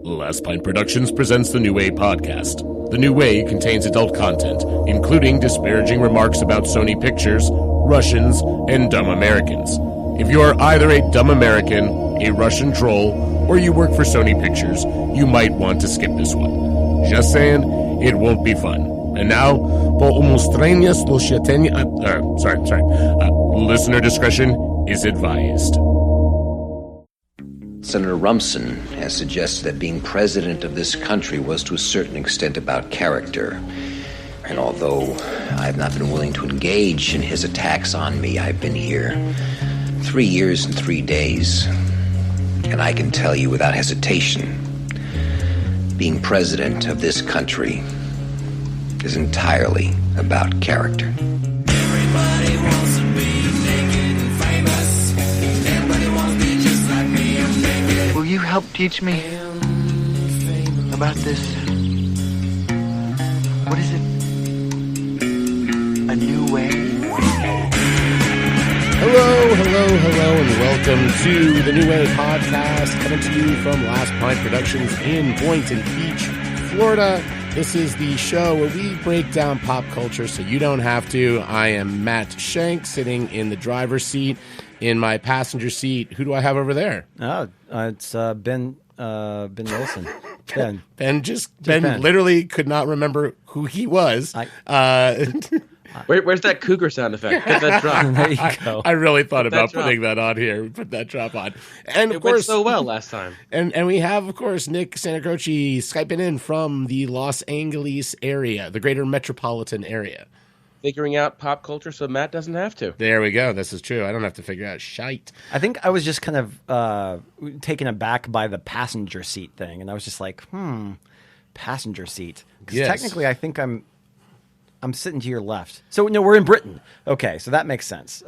Last Pint Productions presents the New Way podcast. The New Way contains adult content, including disparaging remarks about Sony Pictures, Russians, and dumb Americans. If you are either a dumb American, a Russian troll, or you work for Sony Pictures, you might want to skip this one. Just saying, it won't be fun. And now, listener discretion is advised. Senator Rumson has suggested that being president of this country was to a certain extent about character. And although I have not been willing to engage in his attacks on me, I've been here 3 years and 3 days. And I can tell you without hesitation, being president of this country is entirely about character. Everybody wants to be naked and famous. Everybody wants to be just like me. I'm naked. Will you help teach me about this? What is it? A new way? Hello, and welcome to the New Way podcast, coming to you from Last Pint Productions in Boynton Beach, Florida. This is the show where we break down pop culture so you don't have to. I am Matt Shank, sitting in the driver's seat. In my passenger seat, who do I have over there? Oh, it's Ben Wilson. Ben. Ben literally could not remember who he was. Where's that cougar sound effect? Get that drop. There you go. I really thought about putting that on here. Put that drop on. And of it course, went so well last time. And we have, of course, Nick Santacroce Skyping in from the Los Angeles area, the greater metropolitan area. Figuring out pop culture so Matt doesn't have to. There we go. This is true. I don't have to figure out shite. I think I was just kind of taken aback by the passenger seat thing, and I was just like, passenger seat. Because technically, I think I'm sitting to your left. So, no, we're in Britain. Okay, so that makes sense.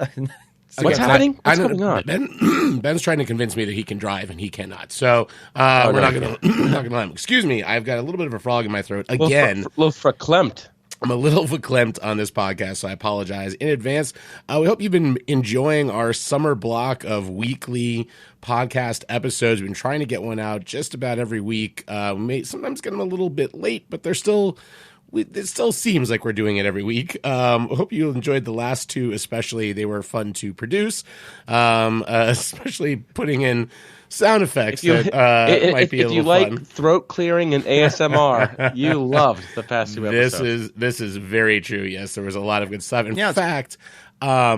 What's happening? What's going on? Ben's trying to convince me that he can drive and he cannot. So we're not going to let him. Excuse me. I've got a little bit of a frog in my throat again. A little verklempt. I'm a little verklempt on this podcast, so I apologize in advance. We hope you've been enjoying our summer block of weekly podcast episodes. We've been trying to get one out just about every week. We may sometimes get them a little bit late, but it still seems like we're doing it every week. I hope you enjoyed the last two, especially. They were fun to produce, especially putting in sound effects might be a little fun. If you like throat clearing and ASMR, you loved the past two episodes. This is very true. Yes, there was a lot of good stuff. In fact, I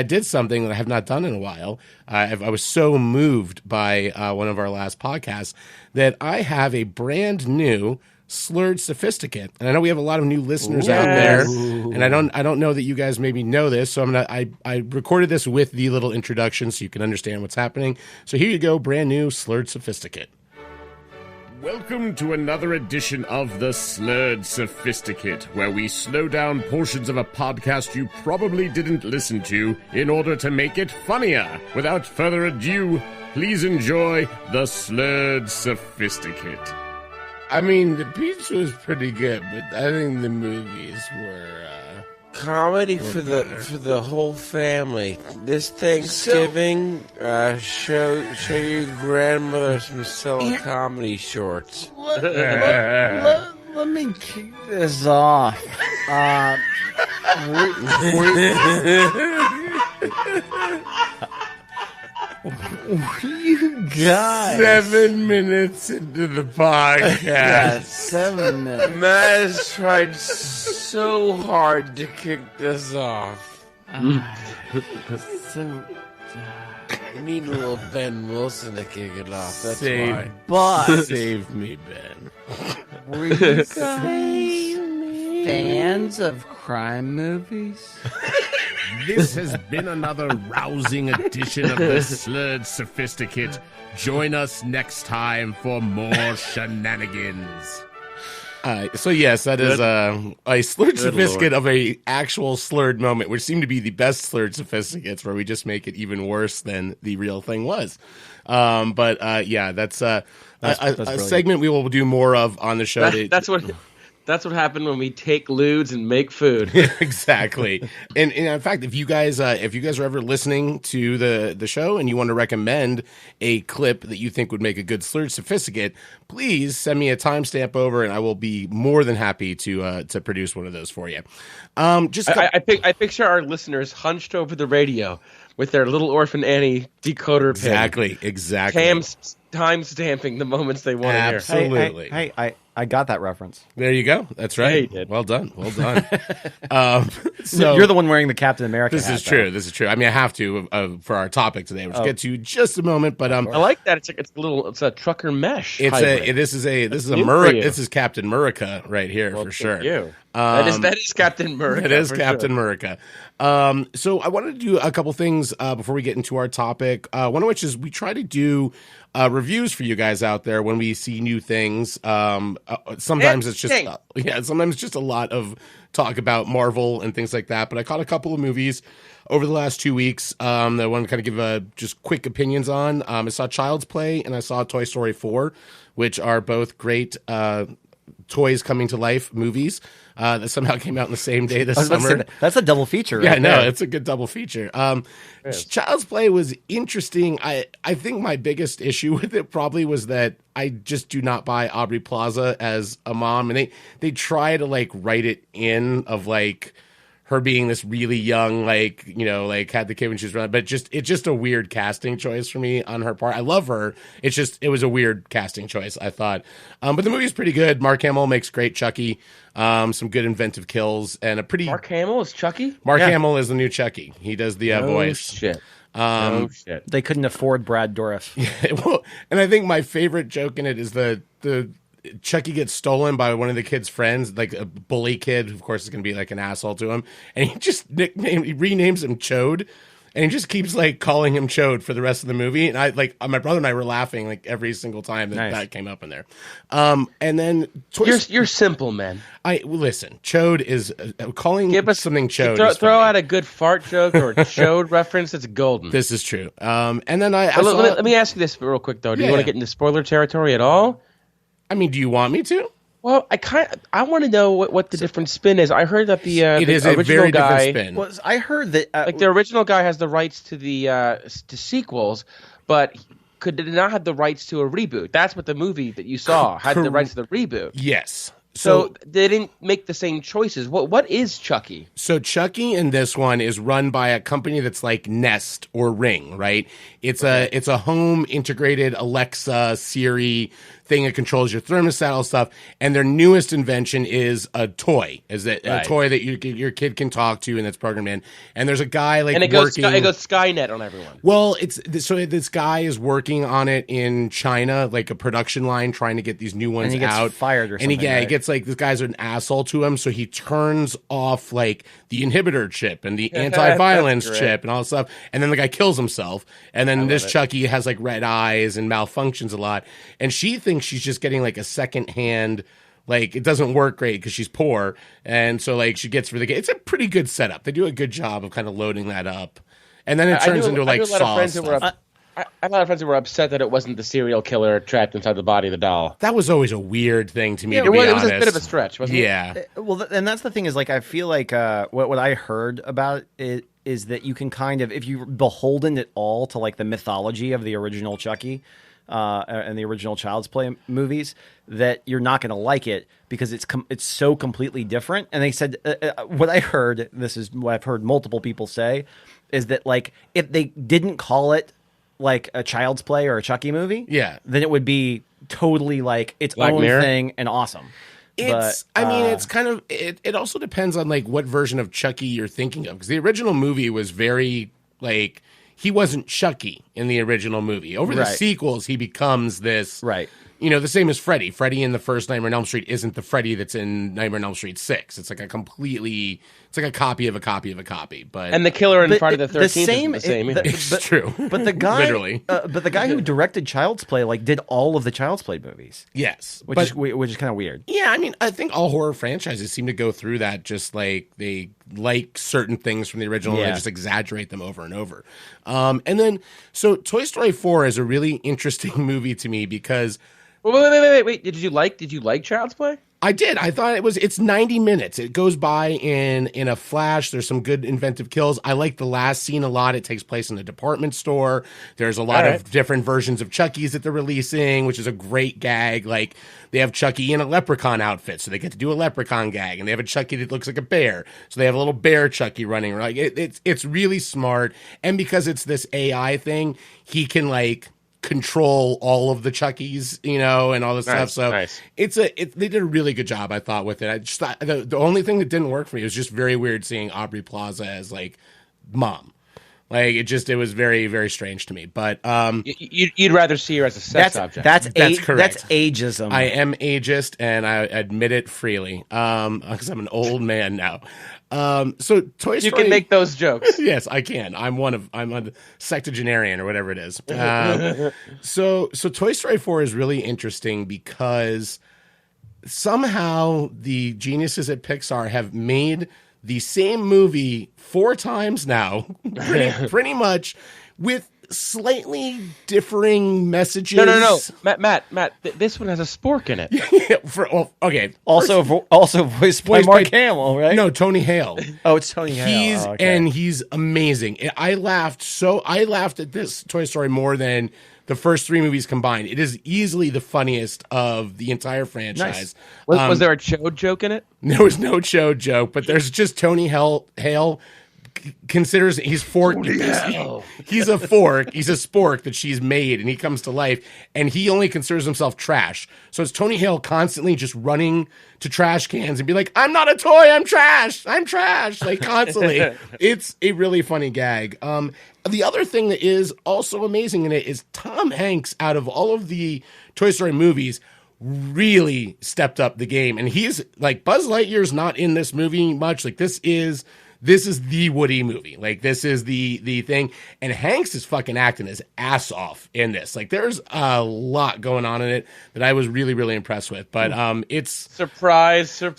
did something that I have not done in a while. I was so moved by one of our last podcasts that I have a brand new slurred sophisticate, and I know we have a lot of new listeners out there, and I don't know that you guys maybe know this, so I recorded this with the little introduction so you can understand what's happening. So here you go, brand new slurred sophisticate. Welcome to another edition of the Slurred Sophisticate, where we slow down portions of a podcast you probably didn't listen to in order to make it funnier. Without further ado, please enjoy the Slurred Sophisticate. I mean, the pizza was pretty good, but I think the movies were comedy for the whole family. This Thanksgiving, show your grandmother some comedy shorts. Let me kick this off. You guys. 7 minutes into the podcast. Yeah, 7 minutes. Matt has tried so hard to kick this off. So, We need a little Ben Wilson to kick it off. That's why. but Save me, Ben. were you guys fans of crime movies? This has been another rousing edition of the Slurred Sophisticate. Join us next time for more shenanigans. So yes, that is a slurred sophisticate of a actual slurred moment, which seemed to be the best slurred sophisticates, where we just make it even worse than the real thing was. But that's a segment we will do more of on the show. That's what That's what happened when we take lewds and make food. Exactly. And in fact, if you guys are ever listening to the show and you want to recommend a clip that you think would make a good Slurred Sophisticate, please send me a timestamp over, and I will be more than happy to produce one of those for you. I picture our listeners hunched over the radio with their Little Orphan Annie decoder pin. Exactly. Time stamping the moments they want to hear. Absolutely. Hey, I got that reference. There you go. That's right. Yeah, you did. Well done. So you're the one wearing the Captain America This hat, is true. This is true. I mean, I have to for our topic today, which we'll get to in just a moment. But I like that. It's a trucker mesh. This is Captain America right here for sure. That is Captain America. It is Captain America. So I wanted to do a couple things before we get into our topic. One of which is we try to do reviews for you guys out there when we see new things. Sometimes it's just a lot of talk about Marvel and things like that. But I caught a couple of movies over the last 2 weeks that I want to kind of give just quick opinions on. I saw Child's Play and I saw Toy Story 4, which are both great toys coming to life movies that somehow came out in the same day this summer. That's a double feature, right? Yeah, no, it's a good double feature. Child's Play was interesting. I think my biggest issue with it probably was that I just do not buy Aubrey Plaza as a mom, and they try to like write it in of like her being this really young, like, you know, like had the kid when she was running, but it's just a weird casting choice for me on her part. I love her. It was a weird casting choice, I thought. But the movie's pretty good. Mark Hamill makes great Chucky. Some good inventive kills and a pretty. Mark Hamill is Chucky? Mark Hamill is the new Chucky. He does the voice. Shit. Shit. They couldn't afford Brad Dourif. Yeah, well, and I think my favorite joke in it is the Chucky gets stolen by one of the kid's friends, like a bully kid, who of course is going to be like an asshole to him, and he just renames him Chode, and he just keeps like calling him Chode for the rest of the movie. And I like my brother and I were laughing like every single time that came up in there. And then you're simple, man. Listen. Chode is calling something Chode. Throw out a good fart joke or a Chode reference. It's golden. This is true. And then let me ask you this real quick though. Do you want to get into spoiler territory at all? I mean, do you want me to? Well, I want to know what the different spin is. I heard that it is a very different spin. Well, I heard that like the original guy has the rights to the to sequels, but did not have the rights to a reboot. That's what the movie that you saw had the rights to the reboot. Yes. So they didn't make the same choices. What is Chucky? So Chucky in this one is run by a company that's like Nest or Ring, right? It's a home integrated Alexa, Siri thing that controls your thermostat, all stuff. And their newest invention is a toy. A toy that your kid can talk to and that's programmed in. And there's a guy like it goes Skynet on everyone. Well, this guy is working on it in China, like a production line, trying to get these new ones and he gets out. Fired or something. And he gets like this guy's an asshole to him, so he turns off like the inhibitor chip and the anti-violence chip and all this stuff. And then the guy kills himself. And then this Chucky has like red eyes and malfunctions a lot. And she thinks she's just getting like a second hand, like it doesn't work great because she's poor, and so like she gets for the game. It's a pretty good setup. They do a good job of kind of loading that up, and then it turns into like Saw stuff. I have a lot of friends who were upset that it wasn't the serial killer trapped inside the body of the doll. That was always a weird thing to me. It was a bit of a stretch, wasn't it? Yeah. Well, and that's the thing is like I feel like what I heard about it is that you can kind of, if you're beholden at all to like the mythology of the original Chucky and the original Child's Play movies, that you're not going to like it because it's so completely different. And they said what I heard, this is what I've heard multiple people say, is that like if they didn't call it like a Child's Play or a Chucky movie, then it would be totally like its own thing and awesome. It's kind of it also depends on like what version of Chucky you're thinking of, because the original movie was very like he wasn't Chucky in the original movie. Over the sequels, he becomes this you know, the same as Freddy. Freddy in the first Nightmare on Elm Street isn't the Freddy that's in Nightmare on Elm Street 6. It's like it's like a copy of a copy of a copy. And the killer in Friday the 13th isn't the same either. It's true. But the guy, literally. But the guy who directed Child's Play like did all of the Child's Play movies. Yes, which is kind of weird. Yeah, I mean, I think all horror franchises seem to go through that. Just like they like certain things from the original, and they just exaggerate them over and over. And then, so Toy Story 4 is a really interesting movie to me because. Wait! Did you like Child's Play? I did. I thought it's 90 minutes. It goes by in a flash. There's some good inventive kills. I like the last scene a lot. It takes place in a department store. There's a lot of different versions of Chucky's that they're releasing, which is a great gag. Like, they have Chucky in a leprechaun outfit, so they get to do a leprechaun gag. And they have a Chucky that looks like a bear, so they have a little bear Chucky running. Like, it's really smart. And because it's this AI thing, he can, like, control all of the Chuckies, you know, and all this stuff. So they did a really good job, I thought, with it. I just thought the only thing that didn't work for me was just very weird seeing Aubrey Plaza as, like, mom. Like, it was very, very strange to me. But you'd rather see her as a sex object. That's correct. That's ageism. I am ageist, and I admit it freely, because I'm an old man now. So Toy Story. You can make those jokes. Yes, I can. I'm a sexagenarian or whatever it is. So Toy Story 4 is really interesting because somehow the geniuses at Pixar have made the same movie 4 times now, pretty much, with slightly differing messages. No. Matt, this one has a spork in it. Okay. Also voiced by Mark Hamill, right? No, Tony Hale. Oh, it's Tony Hale. And he's amazing. I laughed at this Toy Story more than the first 3 movies combined. It is easily the funniest of the entire franchise. Nice. Was there a chode joke in it? There was no chode joke, but there's just Tony Hale considers he's fork. He's a fork. He's a spork that she's made, and he comes to life, and he only considers himself trash. So it's Tony Hale constantly just running to trash cans and be like, "I'm not a toy. I'm trash. I'm trash." Like, constantly. It's a really funny gag. The other thing that is also amazing in it is Tom Hanks, out of all of the Toy Story movies, really stepped up the game, and he's like, Buzz Lightyear's not in this movie much. Like, this is the Woody movie. Like, this is the thing. And Hanks is fucking acting his ass off in this. Like, there's a lot going on in it that I was really, really impressed with. But it's surprise. What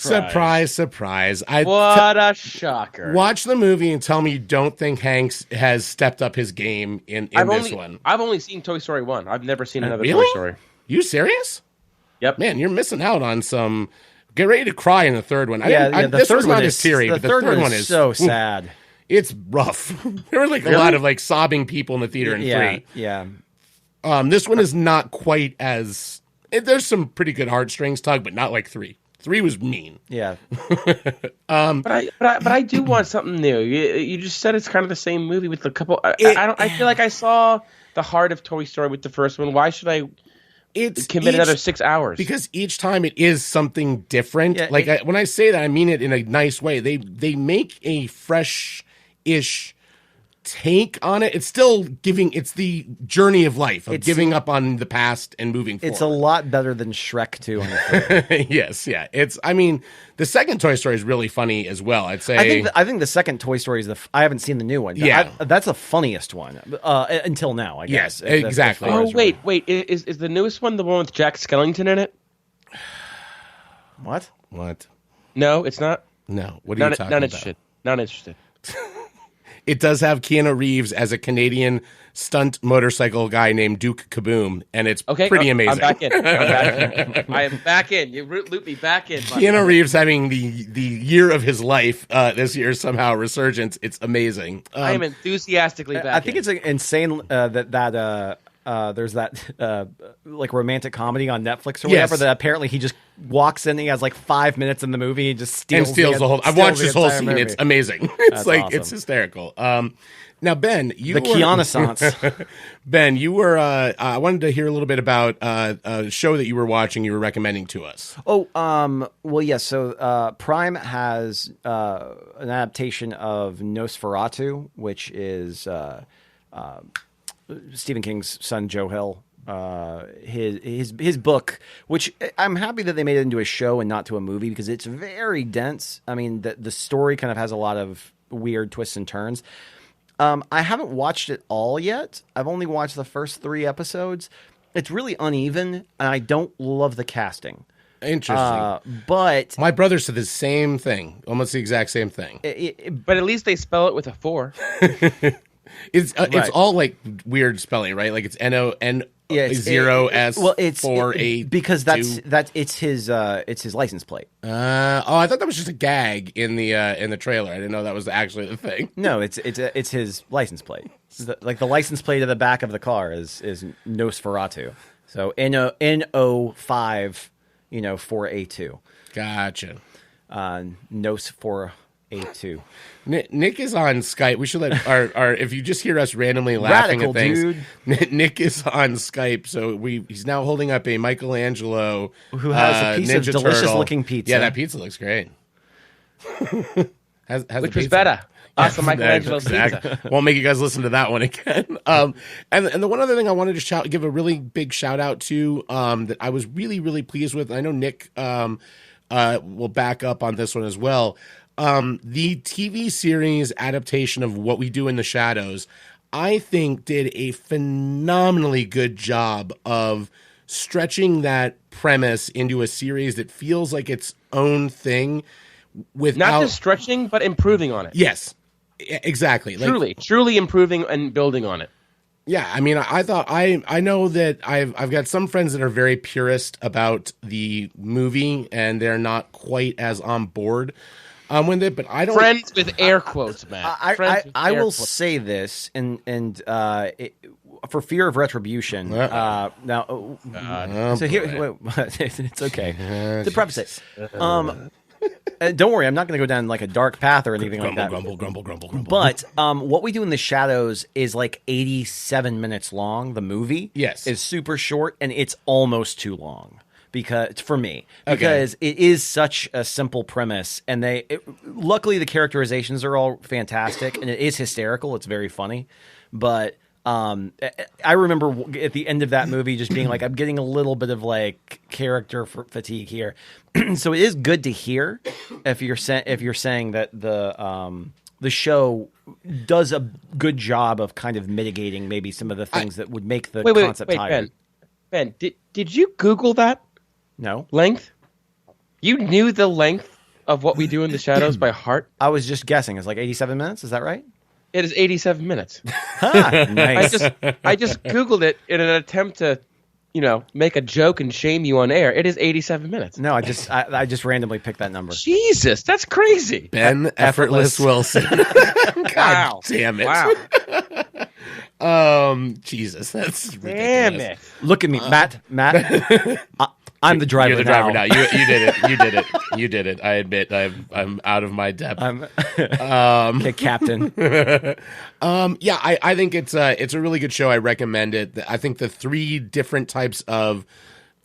a shocker. Watch the movie and tell me you don't think Hanks has stepped up his game in this one. I've only seen Toy Story 1. I've never seen another really? Toy Story. You serious? Yep. Man, you're missing out on some. Get ready to cry in the third one. The third one is teary, but the third one is so sad. It's rough. There were like a lot of like sobbing people in the theater in 3. Yeah. This one is not quite as. There's some pretty good heartstrings tug, but not like 3. 3 was mean. Yeah. But I do want something new. You just said it's kind of the same movie with a couple. I feel like I saw the heart of Toy Story with the first one. Why should I? Commit another 6 hours? Because each time it is something different. Yeah, when I say that, I mean it in a nice way. They make a fresh-ish take on it. It's still it's the journey of life, of giving up on the past and moving forward. It's a lot better than Shrek 2 on the film. Yes, yeah. The second Toy Story is really funny as well, I'd say. I think the second Toy Story is I haven't seen the new one. Yeah. That's the funniest one until now, I guess. Yes, exactly. Oh, wait. Is the newest one the one with Jack Skellington in it? What? No, it's not? No. What are you talking about? Not interested. It does have Keanu Reeves as a Canadian stunt motorcycle guy named Duke Kaboom, and it's pretty amazing. I'm back in. I am back in. You loop me back in. Keanu Reeves having the year of his life this year, somehow resurgence. It's amazing. I am enthusiastically back. I think it's insane that there's that like romantic comedy on Netflix or whatever that apparently he just walks in and he has like 5 minutes in the movie and just steals the whole. I've watched this whole scene. Movie. It's amazing. It's like awesome. It's hysterical. Now, Ben, the Keanu-sance. Ben, you were. I wanted to hear a little bit about a show that you were watching. You were recommending to us. Oh, well, yes. So Prime has an adaptation of Nosferatu, which is Stephen King's son, Joe Hill. His book, which I'm happy that they made it into a show and not to a movie because it's very dense. I mean, the story kind of has a lot of weird twists and turns. I haven't watched it all yet. I've only watched the first 3 episodes. It's really uneven, and I don't love the casting. Interesting. But my brother said the same thing, almost the exact same thing. But at least they spell it with a 4. It's all like weird spelling, right? Like it's 0S4A2. because it's his license plate. I thought that was just a gag in the trailer. I didn't know that was actually the thing. No, it's his license plate. The license plate of the back of the car is Nosferatu. So NO5, 4A2. Gotcha. Nosferatu. Nick is on Skype. We should let our if you just hear us randomly laughing Radical, at things. dude. Nick is on Skype, so he's now holding up a Michelangelo Who has a piece Ninja of delicious Turtle. looking pizza. Yeah, that pizza looks great. How's the Which was pizza? better? Awesome Michelangelo's Exactly. pizza. Won't make you guys listen to that one again. And the one other thing I wanted to give a really big shout out to that I was really, really pleased with. I know Nick will back up on this one as well. The TV series adaptation of What We Do in the Shadows, I think, did a phenomenally good job of stretching that premise into a series that feels like its own thing. Without Not just stretching, but improving on it. Yes, exactly. Truly improving and building on it. Yeah, I mean, I know that I've got some friends that are very purist about the movie, and they're not quite as on board with it. But I don't. Friends with air quotes, man. I will say this, and for fear of retribution. Now, so here, it's okay. To preface it, don't worry, I'm not going to go down like a dark path or anything like that. Grumble. But What We Do in the Shadows is like 87 minutes long. The movie, Yes, is super short, and it's almost too long for me Okay. because it is such a simple premise, and luckily the characterizations are all fantastic, and it is hysterical. It's very funny, but. I remember at the end of that movie just being like, I'm getting a little bit of like character fatigue here. So it is good to hear if you're saying that the show does a good job of kind of mitigating maybe some of the things that would make the concept tired. Ben, did you Google that No, length? You knew the length of What We Do in the Shadows by heart? I was just guessing. It's like 87 minutes. Is that right? It is 87 minutes. Nice. I just Googled it in an attempt to, make a joke and shame you on air. It is 87 minutes. No, I just randomly picked that number. Jesus, that's crazy. Ben Effortless Wilson. God damn it! Wow. Jesus, that's ridiculous. Damn it. Look at me, Matt. I'm the driver. You're the driver now. You did it. I admit I'm out of my depth. Okay, Captain. Yeah, I think it's a really good show. I recommend it. I think the 3 different types of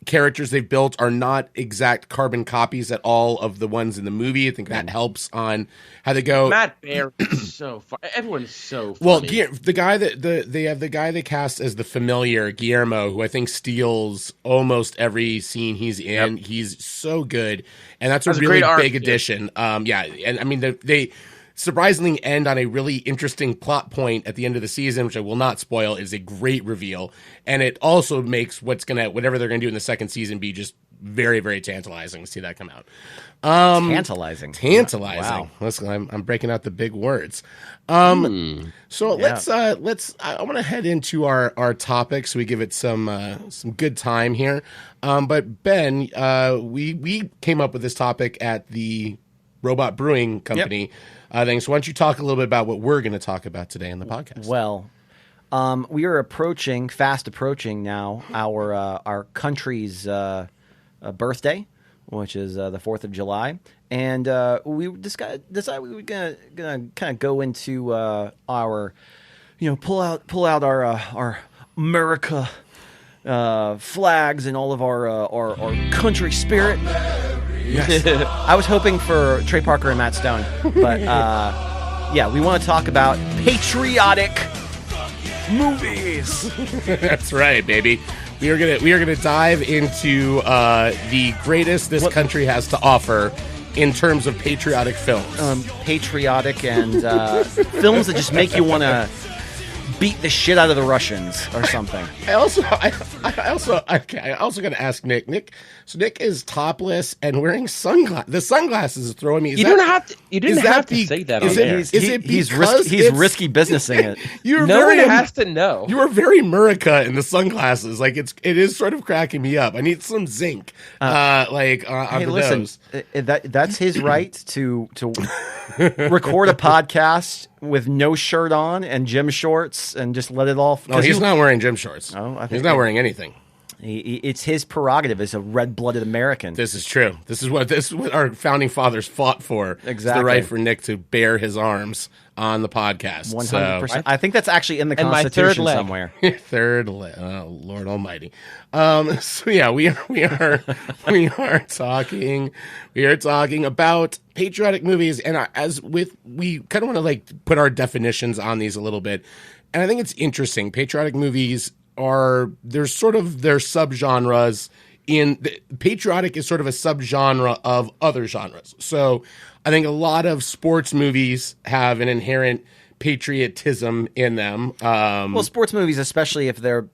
characters they've built are not exact carbon copies at all of the ones in the movie. I think that helps on how they go. Matt Baer is so fun. Everyone's so funny. Well, the guy they have the guy they cast as the familiar, Guillermo, who I think steals almost every scene he's in. Yep. He's so good, and that's a really big addition. Yeah, and I mean they surprisingly end on a really interesting plot point at the end of the season, which I will not spoil. Is a great reveal, and it also makes whatever they're going to do in the second season be just very, very tantalizing to see that come out. Tantalizing. Wow. Listen, I'm breaking out the big words. So let's I want to head into our topic so we give it some good time here. But Ben, we came up with this topic at the Robot Brewing Company thing. So why don't you talk a little bit about what we're going to talk about today in the podcast? Well, we are fast approaching now our country's birthday, which is the 4th of July, and we decided we were gonna kind of go into our, pull out our America flags and all of our country spirit. Yes. I was hoping for Trey Parker and Matt Stone, but we want to talk about patriotic movies. That's right, baby. We are gonna dive into the greatest this country has to offer in terms of patriotic films. Patriotic and films that just make you want to beat the shit out of the Russians or something. I also got to ask Nick. So Nick is topless and wearing sunglasses. The sunglasses is throwing me. You didn't have to say that on air. He's risky businessing it. No one has to know. You are very Murica in the sunglasses. Like it is sort of cracking me up. I need some zinc. On the nose. That's his right to record a podcast with no shirt on and gym shorts and just let it all. No, he's not wearing gym shorts. No, I think he's not wearing anything. It's his prerogative as a red-blooded American. This is true. This is what our founding fathers fought for. Exactly, the right for Nick to bare his arms on the podcast. 100%. So, I think that's actually in the Constitution somewhere. Third leg. Oh, Lord Almighty. So yeah, we are talking about patriotic movies, and we kind of want to like put our definitions on these a little bit, and I think it's interesting. Patriotic movies there's sort of their subgenres. Patriotic is sort of a subgenre of other genres. So I think a lot of sports movies have an inherent patriotism in them. Well, sports movies, especially if they're,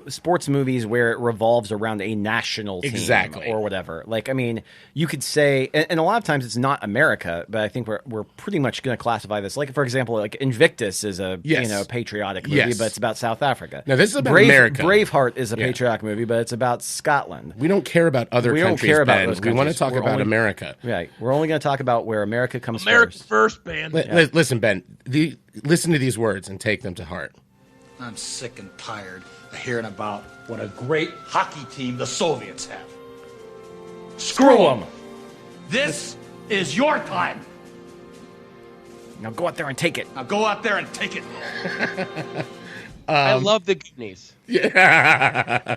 sports movies where it revolves around a national team or whatever. Like, I mean, you could say, and a lot of times it's not America, but I think we're pretty much going to classify this. Like, for example, like Invictus is a patriotic movie, but it's about South Africa. Now, this is about America. Braveheart is a patriotic movie, but it's about Scotland. We don't care about other countries. Don't care about those countries. We want to talk about America. Right. We're only going to talk about where America comes America first. man. Listen, Ben. Listen to these words and take them to heart. I'm sick and tired of hearing about what a great hockey team the Soviets have. Screw them. This is your time. Now go out there and take it. Now go out there and take it. I love the Goonies. Yeah.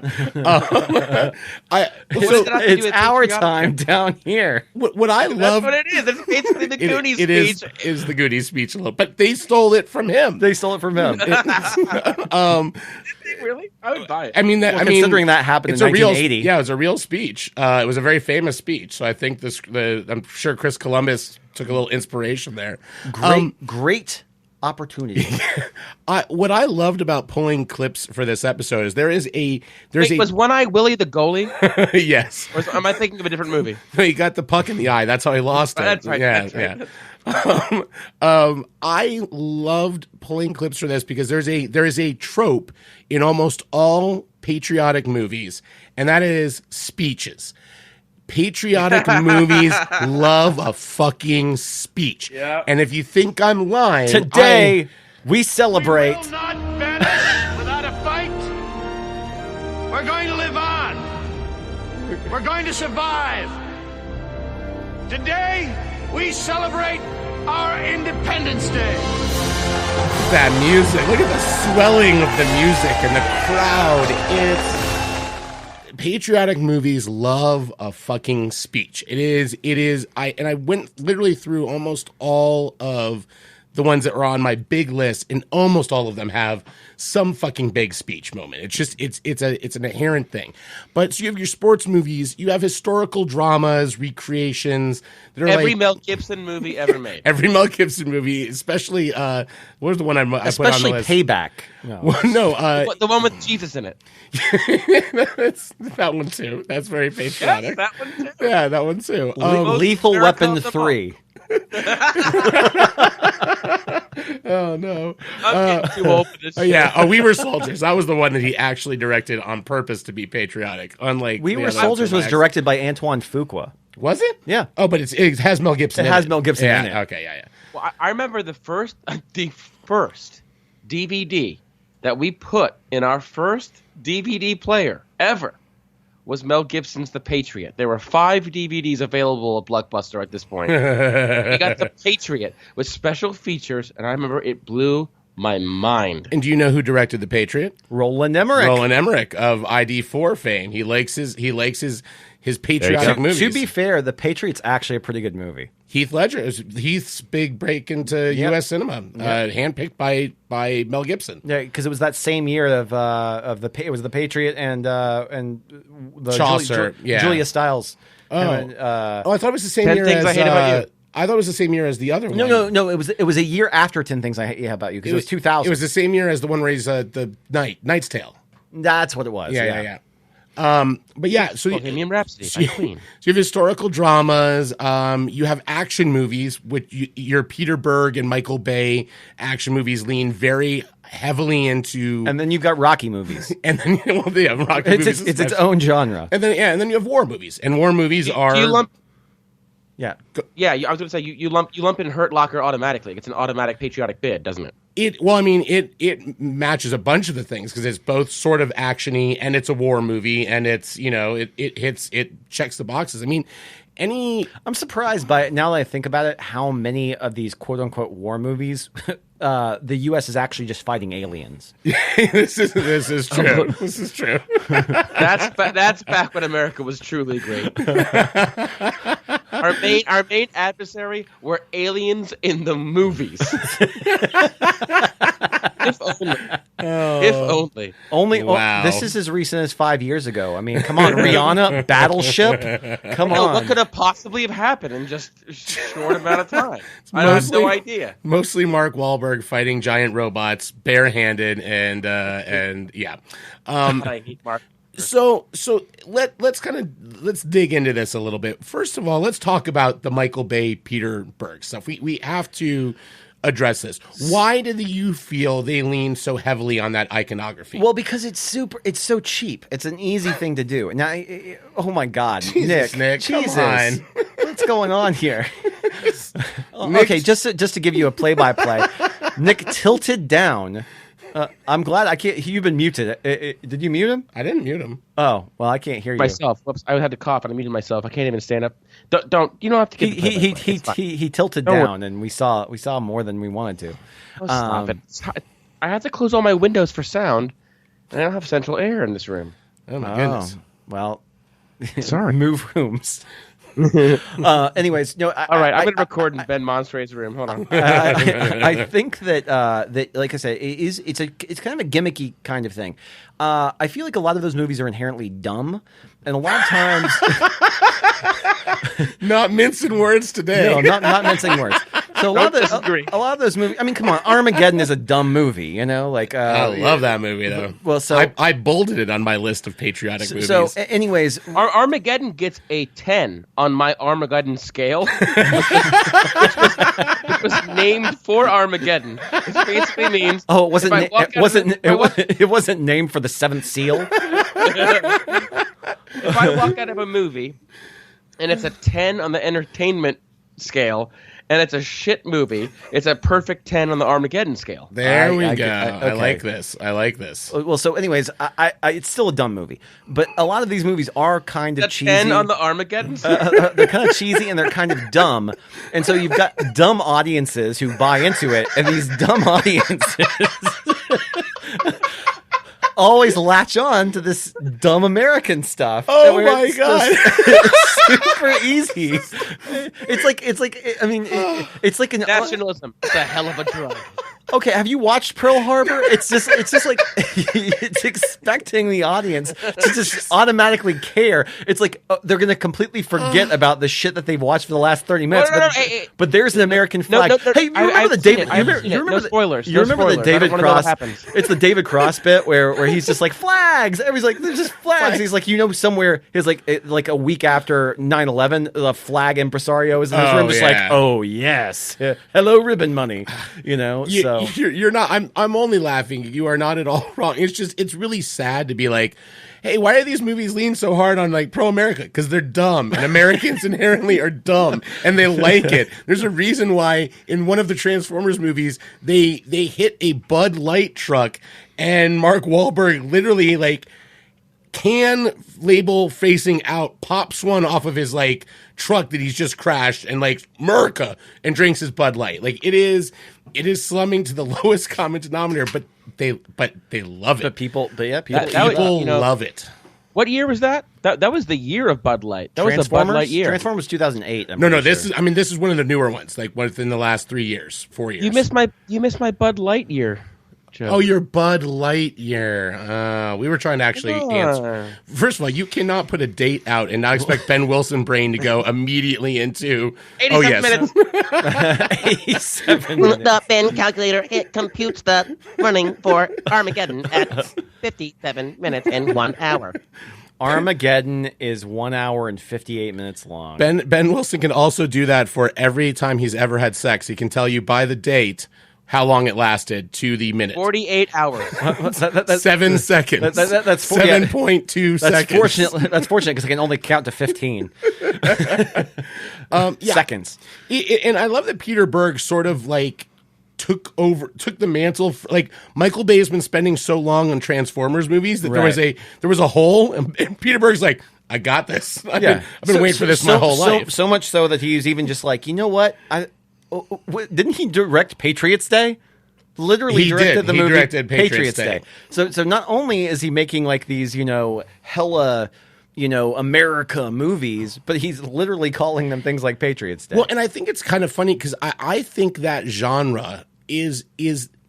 It's our time down here. What I love. That's what it is. It's basically the Goonies speech. It is the Goonies speech a little, but they stole it from him. Really? I would buy it. Considering that happened in 1980. It was a real speech. It was a very famous speech. So I think I'm sure Chris Columbus took a little inspiration there. Great opportunity. What I loved about pulling clips for this episode is was One Eye Willie the goalie? Yes. Or am I thinking of a different movie? He got the puck in the eye. That's how he lost it. That's right. Yeah. I loved pulling clips for this because there is a trope in almost all patriotic movies, and that is speeches. Patriotic movies love a fucking speech. Yep. And if you think I'm lying, today we celebrate. We will not vanish without a fight. We're going to live on. We're going to survive. Today we celebrate our Independence Day. That music. Look at the swelling of the music and the crowd. Patriotic movies love a fucking speech. It is. I went literally through almost all of the ones that were on my big list, and almost all of them have some fucking big speech moment. It's just it's an inherent thing. But so you have your sports movies, you have historical dramas, recreations that are every Mel Gibson movie ever made. Every Mel Gibson movie, especially what was the one I put on the list? Payback. No, the one with Jesus in it. That's that one too. That's very patriotic. Yes, that one too. Yeah, that one too. Lethal Weapon 3. Oh no! I'm getting too old for this shit. Yeah, We Were Soldiers. That was the one that he actually directed on purpose to be patriotic. Unlike We Were Soldiers was directed by Antoine Fuqua. Was it? Yeah. Oh, but it has Mel Gibson. It has Mel Gibson in it. Okay, yeah. Well, I remember the first DVD that we put in our first DVD player ever was Mel Gibson's The Patriot. There were 5 DVDs available at Blockbuster at this point. We got The Patriot with special features, and I remember it blew my mind. And do you know who directed The Patriot? Roland Emmerich. Roland Emmerich of ID4 fame. He likes his patriotic movies. To be fair, The Patriot's actually a pretty good movie. Heath Ledger is Heath's big break into U.S. cinema, handpicked by Mel Gibson. Yeah, because it was that same year of it was The Patriot and the Chaucer, Julia Stiles. I thought it was the same 10 year Things as I Hate About You. I thought it was the same year as the other one. No. It was a year after 10 Things I Hate About You because it was 2000. It was the same year as the one where he's the Knight's Tale. That's what it was. Yeah. But yeah, so Bohemian Rhapsody by Queen. So you have historical dramas. You have action movies, which your Peter Berg and Michael Bay action movies lean very heavily into. And then you've got Rocky movies. And then Rocky movies. It's its own genre. And then you have war movies, and war movies are. Do you lump? Yeah. Yeah, I was going to say you lump in Hurt Locker automatically. It's an automatic patriotic bid, doesn't it? It matches a bunch of the things because it's both sort of actiony and it's a war movie and it's it checks the boxes. I mean, I'm surprised by now that I think about it, how many of these quote unquote war movies the U.S. is actually just fighting aliens. This is true. This is true. That's back when America was truly great. Our main adversary were aliens in the movies. If only. If only. Wow. This is as recent as 5 years ago. I mean, come on, Rihanna, Battleship. Come on. What could have possibly have happened in just a short amount of time? I have no idea. Mostly Mark Wahlberg fighting giant robots barehanded and yeah. I hate Mark. So let's dig into this a little bit. First of all, let's talk about the Michael Bay Peter Berg stuff. We have to address this. Why did you feel they lean so heavily on that iconography? Well, because it's so cheap. It's an easy thing to do. Now, oh my God, Jesus, Nick, Jesus, come on. What's going on here? Okay, just to give you a play-by-play, Nick tilted down. I'm glad I can't. You've been muted. Did you mute him? I didn't mute him. Oh, well, I can't hear you. Myself. Whoops, I had to cough and I muted myself. I can't even stand up. Don't. You don't have to. Get he tilted down, and we saw more than we wanted to. Oh, stop it. I have to close all my windows for sound, and I don't have central air in this room. Oh my goodness. Well, sorry. Move rooms. Anyways, no. All right, I'm going to record in Ben Monstre's room. Hold on. I think that like I said, it's kind of a gimmicky kind of thing. I feel like a lot of those movies are inherently dumb, and a lot of times, not mincing words today. No, not mincing words. So a lot of those movies. I mean, come on, Armageddon is a dumb movie. You know, like I love that movie though. Well, so I bolded it on my list of patriotic movies. So, anyways, Armageddon gets a 10 on my Armageddon scale, which was named for Armageddon. Which basically means it wasn't named for the seventh seal. If I walk out of a movie and it's a 10 on the entertainment scale, and it's a shit movie, it's a perfect 10 on the Armageddon scale. There we go. I like this. Well, so anyways, I it's still a dumb movie, but a lot of these movies are kind of cheesy. 10 on the Armageddon scale? They're kind of cheesy and they're kind of dumb, and so you've got dumb audiences who buy into it, and these dumb audiences always latch on to this dumb American stuff. Oh my God. It's super easy. It's like an nationalism. It's a hell of a drug. Okay, have you watched Pearl Harbor? It's just like it's expecting the audience to just automatically care. It's like they're going to completely forget about the shit that they've watched for the last 30 minutes. But there's an American flag. Hey, you remember the David? You remember spoilers. You remember the David Cross? It's the David Cross bit where he's just like flags. Everybody's like, there's just flags. He's like, somewhere. He's like a week after 9/11, the flag impresario is in his room, just like, oh yes, hello ribbon money, so. You're not. I'm only laughing. You are not at all wrong. It's really sad to be like, hey, why are these movies lean so hard on like pro America? Because they're dumb, and Americans inherently are dumb, and they like it. There's a reason why in one of the Transformers movies they hit a Bud Light truck, and Mark Wahlberg literally like can label facing out pops one off of his like truck that he's just crashed and like America and drinks his Bud Light. Like it is slumming to the lowest common denominator, but they love it. People love it. What year was that? That was the year of Bud Light. That was the Bud Light year. Transformers was 2008. This is one of the newer ones, like within the last 4 years. You missed my Bud Light year. Joe. Oh, you're Bud Lightyear. We were trying to actually answer. First of all, you cannot put a date out and not expect Ben Wilson brain to go immediately into 87 minutes. 87 minutes. The Ben calculator, it computes the running for Armageddon at 57 minutes and 1 hour. Armageddon is 1 hour and 58 minutes long. Ben Wilson can also do that for every time he's ever had sex. He can tell you by the date how long it lasted to the minute. 48 hours. 7 seconds. That's 7.2 seconds. That's fortunate because I can only count to 15 seconds. And I love that Peter Berg sort of like took the mantle. Like Michael Bay has been spending so long on Transformers movies that there was a hole, and Peter Berg's like, I got this. I've been waiting for this my whole life. So much so that he's even just like, you know what? Didn't he direct Patriots Day? Literally directed the movie Patriots Day. So not only is he making like these, hella, America movies, but he's literally calling them things like Patriots Day. Well, and I think it's kind of funny because I think that genre is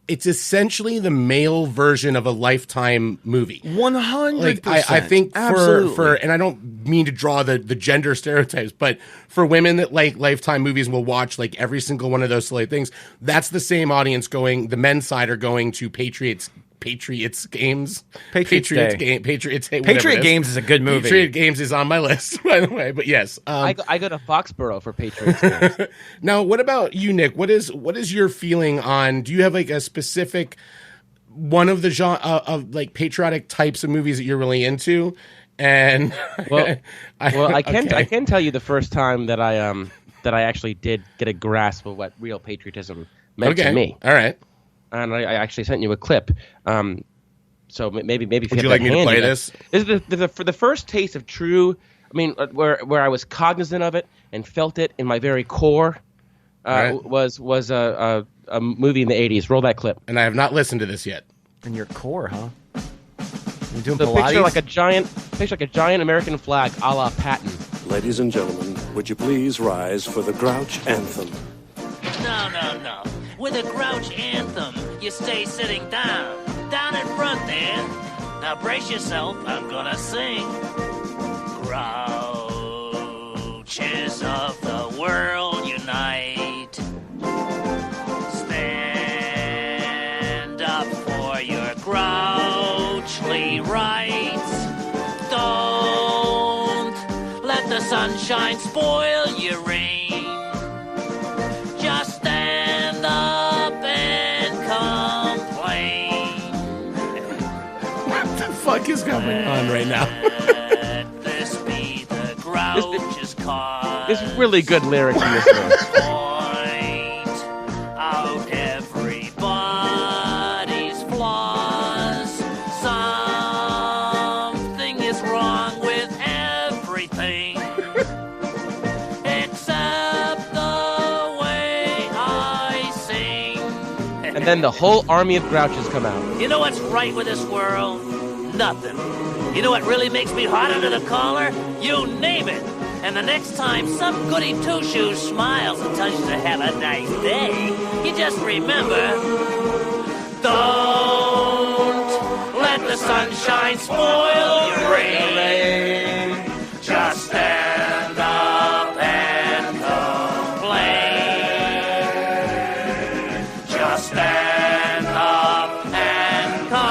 it's essentially the male version of a Lifetime movie. 100%. Like I think for and I don't mean to draw the gender stereotypes, but for women that like Lifetime movies will watch like every single one of those silly things, that's the same audience going. The men's side are going to Patriots games. Patriot Games is a good movie. Patriot Games is on my list, by the way. But yes, I go to Foxborough for Patriots games. Now, what about you, Nick? What is your feeling on? Do you have like a specific one of the genre of like patriotic types of movies that you're really into? And I can tell you the first time that I actually did get a grasp of what real patriotism meant to me. All right. And I actually sent you a clip. So maybe if would you like me to play this? This is the first taste of true. I mean, where I was cognizant of it and felt it in my very core. Was a movie in the 80s. Roll that clip. And I have not listened to this yet. In your core, huh? You're doing so Pilates? Picture like a giant American flag, a la Patton. Ladies and gentlemen, would you please rise for the Grouch Anthem? No. With a Grouch Anthem, you stay sitting down in front there. Now brace yourself, I'm gonna sing. Grouches of the world unite. Stand up for your grouchly rights. Don't let the sunshine spoil your rain. Just stand up and complain. What the fuck is going on right now? Let this be the Grouch's cause. There's really good lyrics in this movie. Point out everybody's flaws. Something is wrong with everything. Except the way I sing. And then the whole army of Grouches come out. You know what's right with this world? Nothing. You know what really makes me hot under the collar? You name it. And the next time some goody two-shoes smiles and tells you to have a nice day, you just remember, don't let the sunshine spoil your rain. Just stand up and complain. Just stand up and complain.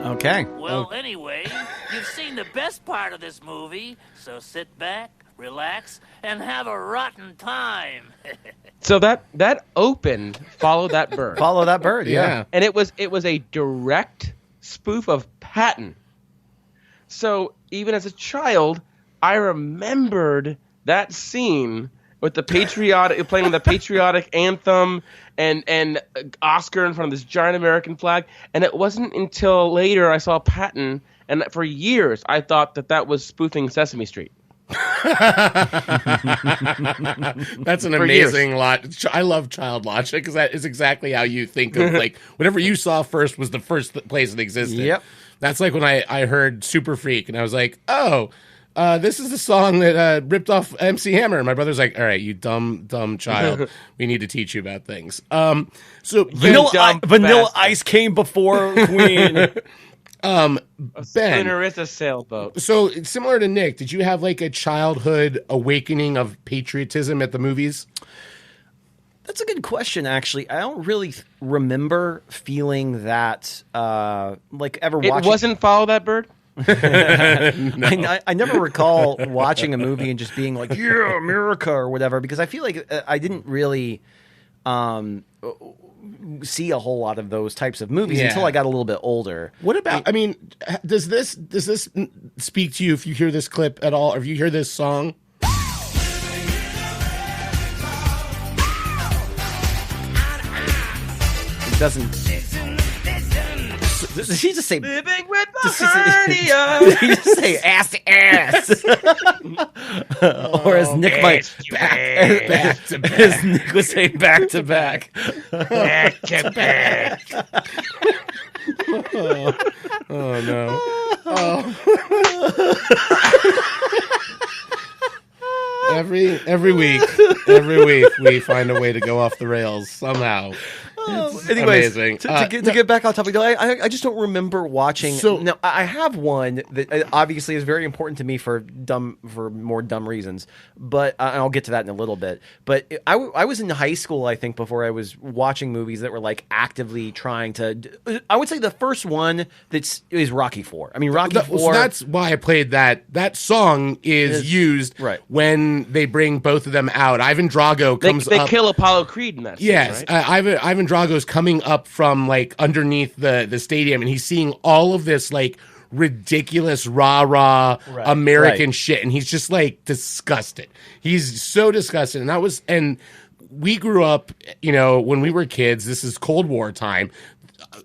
Okay. Well, anyway, you've seen the best part of this movie, so sit back, relax, and have a rotten time. So that opened Follow That Bird. Follow That Bird, yeah. And it was a direct spoof of Patton. So even as a child, I remembered that scene with the patriotic playing the patriotic anthem and Oscar in front of this giant American flag. And it wasn't until later I saw Patton, and for years I thought that was spoofing Sesame Street. That's an amazing lot. I love child logic because that is exactly how you think of like whatever you saw first was the first place it existed. Yep. That's like when I heard Super Freak and I was like, oh, this is the song that ripped off MC Hammer. And my brother's like, all right, you dumb child. We need to teach you about things. So Vanilla Ice came before Queen. Ben, schooner is a sailboat. So similar to Nick, did you have like a childhood awakening of patriotism at the movies? That's a good question, actually. I don't really remember feeling that, like ever watching. It wasn't Follow That Bird? No. I never recall watching a movie and just being like, yeah, America or whatever, because I feel like I didn't really see a whole lot of those types of movies until I got a little bit older. What about, I mean, does this speak to you if you hear this clip at all, or if you hear this song? It doesn't. Does he just say living with the hernia? Did he just say ass to ass? Or as Nick might back to back. As Nick would say back to back. Back to back. Oh no. Every week we find a way to go off the rails somehow. Anyways, amazing. To get back on topic, I just don't remember watching. So, now, I have one that obviously is very important to me for more dumb reasons, but I'll get to that in a little bit. But I was in high school, I think, before I was watching movies that were like actively trying to. I would say the first one is Rocky IV. I mean, Rocky IV. So that's why I played that. That song is used when they bring both of them out. Ivan Drago comes they up. kill Apollo Creed in that scene, yes, right? Ivan Drago's coming up from like underneath the stadium, and he's seeing all of this like ridiculous rah American shit, and he's just like disgusted. He's so disgusted, and we grew up, when we were kids. This is Cold War time.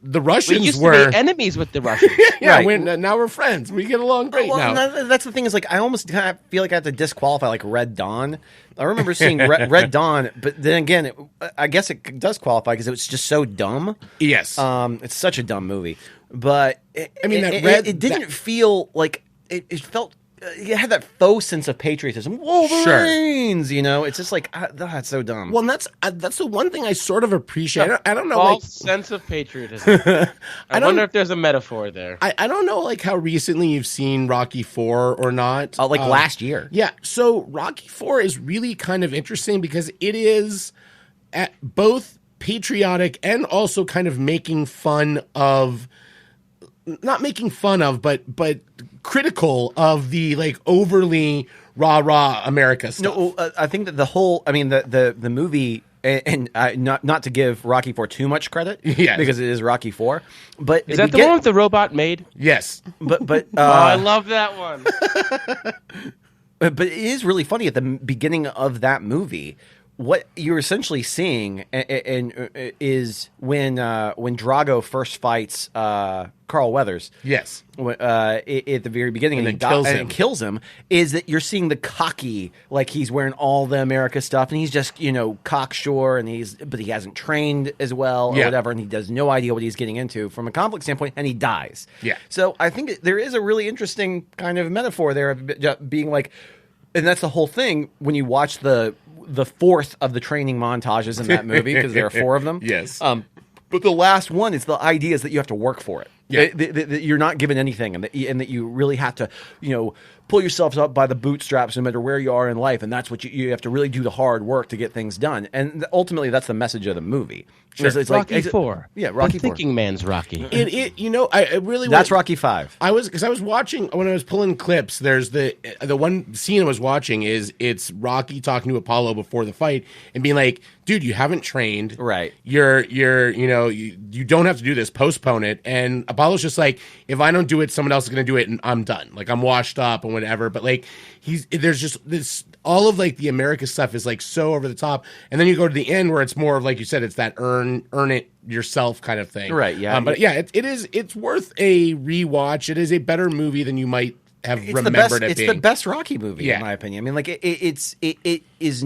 The Russians we used were to be enemies with the Russians. Now we're friends. We get along great now. That's the thing is, like, I almost kind of feel like I have to disqualify like Red Dawn. I remember seeing Red Dawn, but then again, I guess it does qualify because it was just so dumb. Yes, it's such a dumb movie. But it didn't feel like it felt. It had that faux sense of patriotism. Wolverines, it's just like that's so dumb. Well, and that's the one thing I sort of appreciate. I don't know, false sense of patriotism. I wonder if there's a metaphor there. I don't know, like how recently you've seen Rocky IV or not. Last year. Yeah. So Rocky IV is really kind of interesting because it is at both patriotic and also kind of making fun of. Not making fun of, but critical of the like overly rah America stuff. No, I think that the movie, and not to give Rocky IV too much credit, because it is Rocky IV. But is that the one with the robot maid? Yes, but I love that one. But it is really funny at the beginning of that movie. What you're essentially seeing is when Drago first fights Carl Weathers. Yes. At the very beginning, and kills him. Is that you're seeing the cocky, like he's wearing all the America stuff, and he's just cocksure, but he hasn't trained as well or whatever, and he has no idea what he's getting into from a conflict standpoint, and he dies. Yeah. So I think there is a really interesting kind of metaphor there of being like, and that's the whole thing when you watch the fourth of the training montages in that movie, because there are 4 of them. Yes. But the last one is the idea is that you have to work for it. Yeah. That you're not given anything, and that you really have to, pull yourselves up by the bootstraps no matter where you are in life, and that's what you have to really do the hard work to get things done. And ultimately, that's the message of the movie. Sure. It's Rocky IV. Yeah, Rocky IV. Thinking man's Rocky. I really that's Rocky V. I was watching when I was pulling clips. There's the one scene I was watching it's Rocky talking to Apollo before the fight and being like, "Dude, you haven't trained. Right? You don't have to do this. Postpone it." And Apollo's just like, "If I don't do it, someone else is going to do it, and I'm done. Like I'm washed up and whatever." But like there's just this. All of like the America stuff is like so over the top, and then you go to the end where it's more of, like you said, it's that earn it yourself kind of thing, right? Yeah, but yeah, it's worth a rewatch. It is a better movie than you might have remembered it being. It's the best Rocky movie, in my opinion. I mean, like is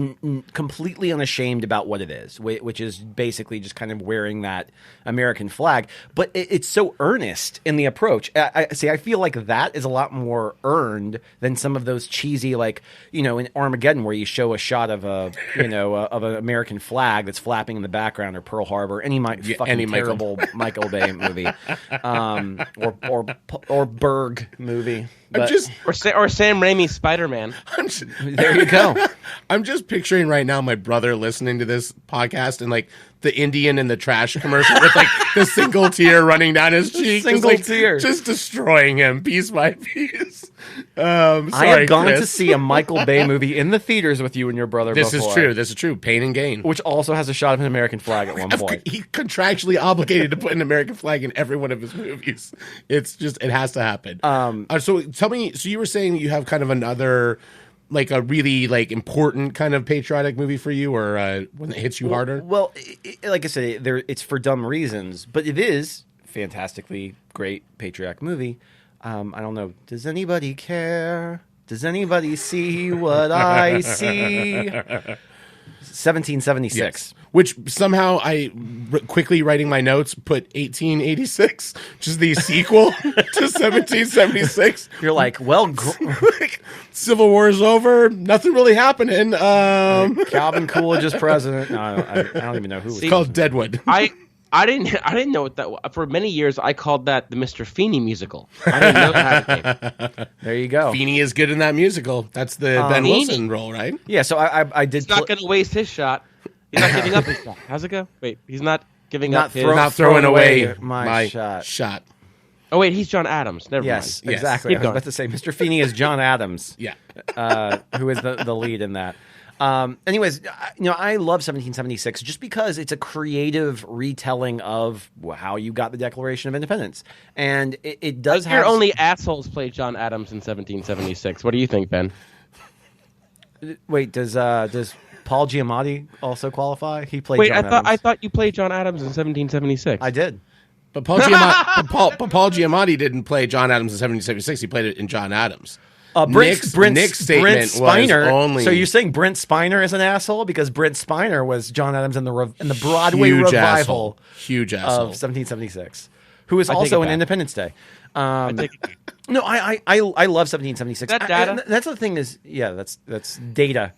completely unashamed about what it is, which is basically just kind of wearing that American flag. But it's so earnest in the approach. I feel like that is a lot more earned than some of those cheesy, like, in Armageddon, where you show a shot of of an American flag that's flapping in the background, or Pearl Harbor, any terrible Michael Bay movie, or Berg movie. But, or Sam Raimi's Spider-Man. There you go. I'm just picturing right now my brother listening to this podcast and like the Indian in the trash commercial with like the single tear running down his cheek, tear, just destroying him piece by piece. I have gone to see a Michael Bay movie in the theaters with you and your brother. This is true. Pain and Gain, which also has a shot of an American flag at one point. He contractually obligated to put an American flag in every one of his movies. It has to happen. So tell me. So you were saying you have kind of another, like a really like important kind of patriotic movie for you, or one that hits you harder? Well, like I said, it's for dumb reasons, but it is fantastically great patriotic movie. I don't know. Does anybody care? Does anybody see what I see? 1776. Yes. Which somehow quickly writing my notes put 1886, which is the sequel to 1776. You're like, well, Civil War is over. Nothing really happening. Calvin Coolidge is president. No, I don't even know who. It's called Deadwood. I didn't know what that was. For many years, I called that the Mr. Feeney musical. I didn't know that. There you go. Feeney is good in that musical. That's the Ben Wilson role, right? Yeah, so I did. He's not going to waste his shot. He's not giving up his shot. How's it go? Wait, he's not giving up his... Not throwing away my shot. Oh, wait, he's John Adams. Never mind. Yes, exactly. I was about to say, Mr. Feeney is John Adams. Yeah. Who is the lead in that. Anyways, I love 1776 just because it's a creative retelling of how you got the Declaration of Independence. And it does have... only assholes play John Adams in 1776. What do you think, Ben? Wait, does Paul Giamatti also qualify? He played John Adams. I thought you played John Adams in 1776. I did. But Paul Giamatti didn't play John Adams in 1776. He played it in John Adams. Nick's statement Spiner. was only... So you're saying Brent Spiner is an asshole because Brent Spiner was John Adams in the Broadway revival Huge asshole. of 1776, who is also an Independence Day. No, I love 1776. That data? That's the thing is, yeah, that's data.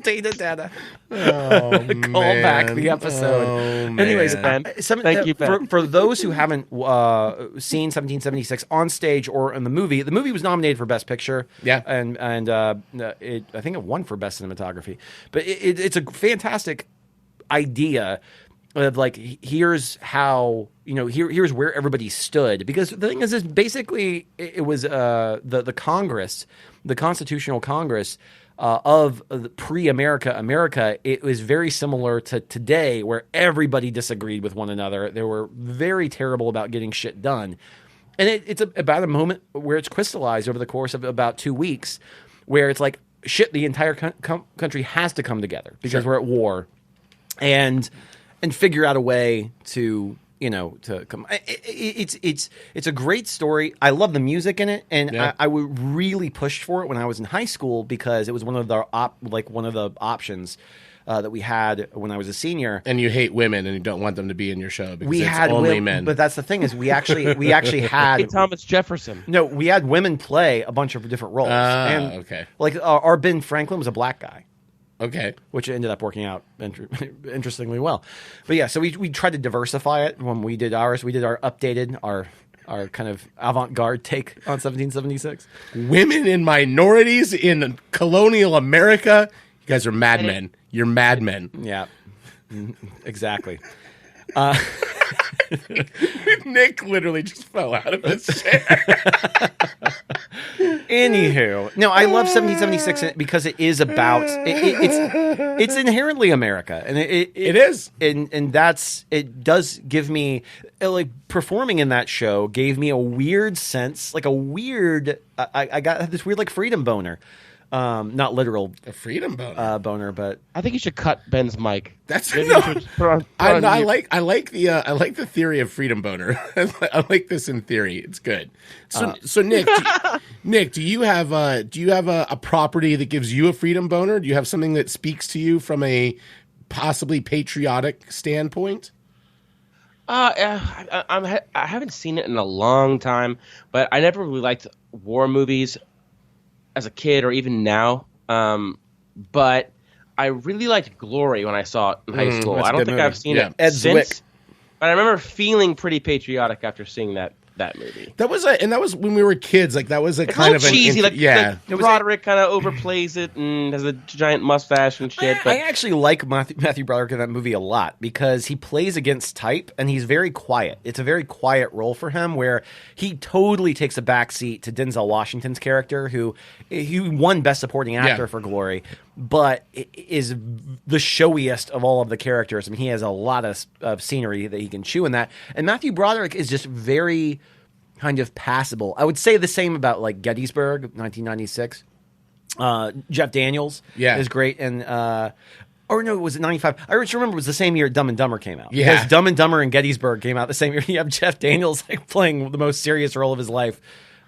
data. Call back the episode. Anyways, thank you, Ben. For those who haven't seen 1776 on stage or in the movie was nominated for Best Picture. Yeah, and I think it won for Best Cinematography. But it's a fantastic idea of like, here's how, here's where everybody stood. Because the thing is basically it was the Congress, the Constitutional Congress of pre-America, it was very similar to today, where everybody disagreed with one another. They were very terrible about getting shit done. And it's about a moment where it's crystallized over the course of about 2 weeks, where it's like, shit, the entire country has to come together because we're at war and figure out a way to... to come. It's a great story. I love the music in it, and I would really push for it when I was in high school because it was one of the options that we had when I was a senior. And you hate women, and you don't want them to be in your show because it's had only men. But that's the thing is we actually had hey, Thomas Jefferson. No, we had women play a bunch of different roles. Okay. Like our Ben Franklin was a black guy. Okay. Which ended up working out interestingly well. But yeah, so we tried to diversify it when we did ours. We did our updated, our kind of avant-garde take on 1776. Women and minorities in colonial America. You guys are madmen. You're madmen. Yeah, exactly. Nick literally just fell out of his chair. Anywho, no, I love 1776 because it is about it's inherently America, and it is, and that's it does give me like performing in that show gave me a weird sense, like a weird I got this weird like freedom boner. Not literal a freedom boner. Boner, but I think you should cut Ben's mic. That's Maybe no. you should put on I mute. like the theory of freedom boner. I like this in theory. It's good. So Nick, Nick, do you have a property that gives you a freedom boner? Do you have something that speaks to you from a possibly patriotic standpoint? I haven't seen it in a long time, but I never really liked war movies as a kid or even now. But I really liked Glory when I saw it in high school. I don't think I've seen it since. But I remember feeling pretty patriotic after seeing that movie. That was when we were kids. Like that was a kind of cheesy. Like Broderick kind of overplays it and has a giant mustache and shit. I actually like Matthew Broderick in that movie a lot because he plays against type and he's very quiet. It's a very quiet role for him where he totally takes a backseat to Denzel Washington's character, who he won Best Supporting Actor for Glory, but is the showiest of all of the characters. I mean, he has a lot of scenery that he can chew in that. And Matthew Broderick is just very kind of passable. I would say the same about like Gettysburg, 1996. Jeff Daniels is great, and or no, was it 95? I just remember it was the same year Dumb and Dumber came out. Yeah, because Dumb and Dumber and Gettysburg came out the same year. You have Jeff Daniels like playing the most serious role of his life.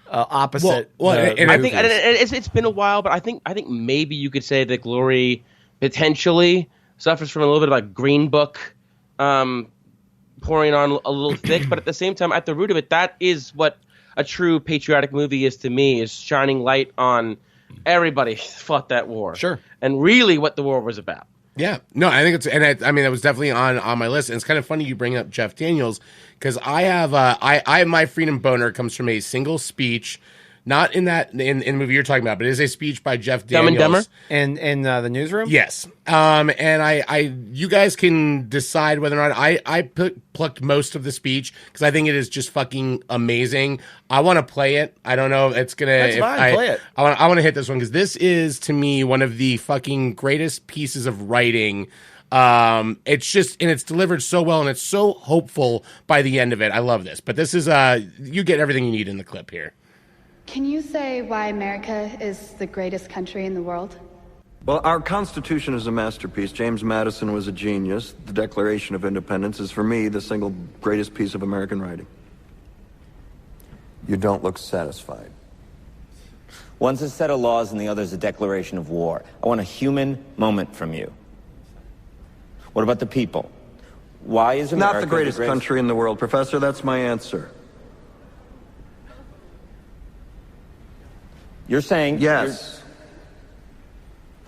Opposite. And I think it's been a while, but I think maybe you could say that Glory potentially suffers from a little bit of like Green Book pouring on a little thick, but at the same time, at the root of it, that is what a true patriotic movie is to me, is shining light on everybody fought that war. Sure. And really what the war was about. Yeah. No, I think it's, and I mean, it was definitely on my list. And it's kind of funny you bring up Jeff Daniels because I have, my freedom boner comes from a single speech, not in the movie you're talking about, but it is a speech by Jeff Daniels. Dumb and Dumber? In the newsroom? Yes. And you guys can decide whether or not I plucked most of the speech because I think it is just fucking amazing. I want to play it. I don't know if it's going to. That's fine. Play it. I want to hit this one because this is, to me, one of the fucking greatest pieces of writing. It's just, and it's delivered so well and it's so hopeful by the end of it. I love this. But this is, you get everything you need in the clip here. Can you say why America is the greatest country in the world? Well, our Constitution is a masterpiece. James Madison was a genius. The Declaration of Independence is, for me, the single greatest piece of American writing. You don't look satisfied. One's a set of laws and the other's a declaration of war. I want a human moment from you. What about the people? Why is America not the greatest country in the world, Professor? That's my answer. You're saying... Yes.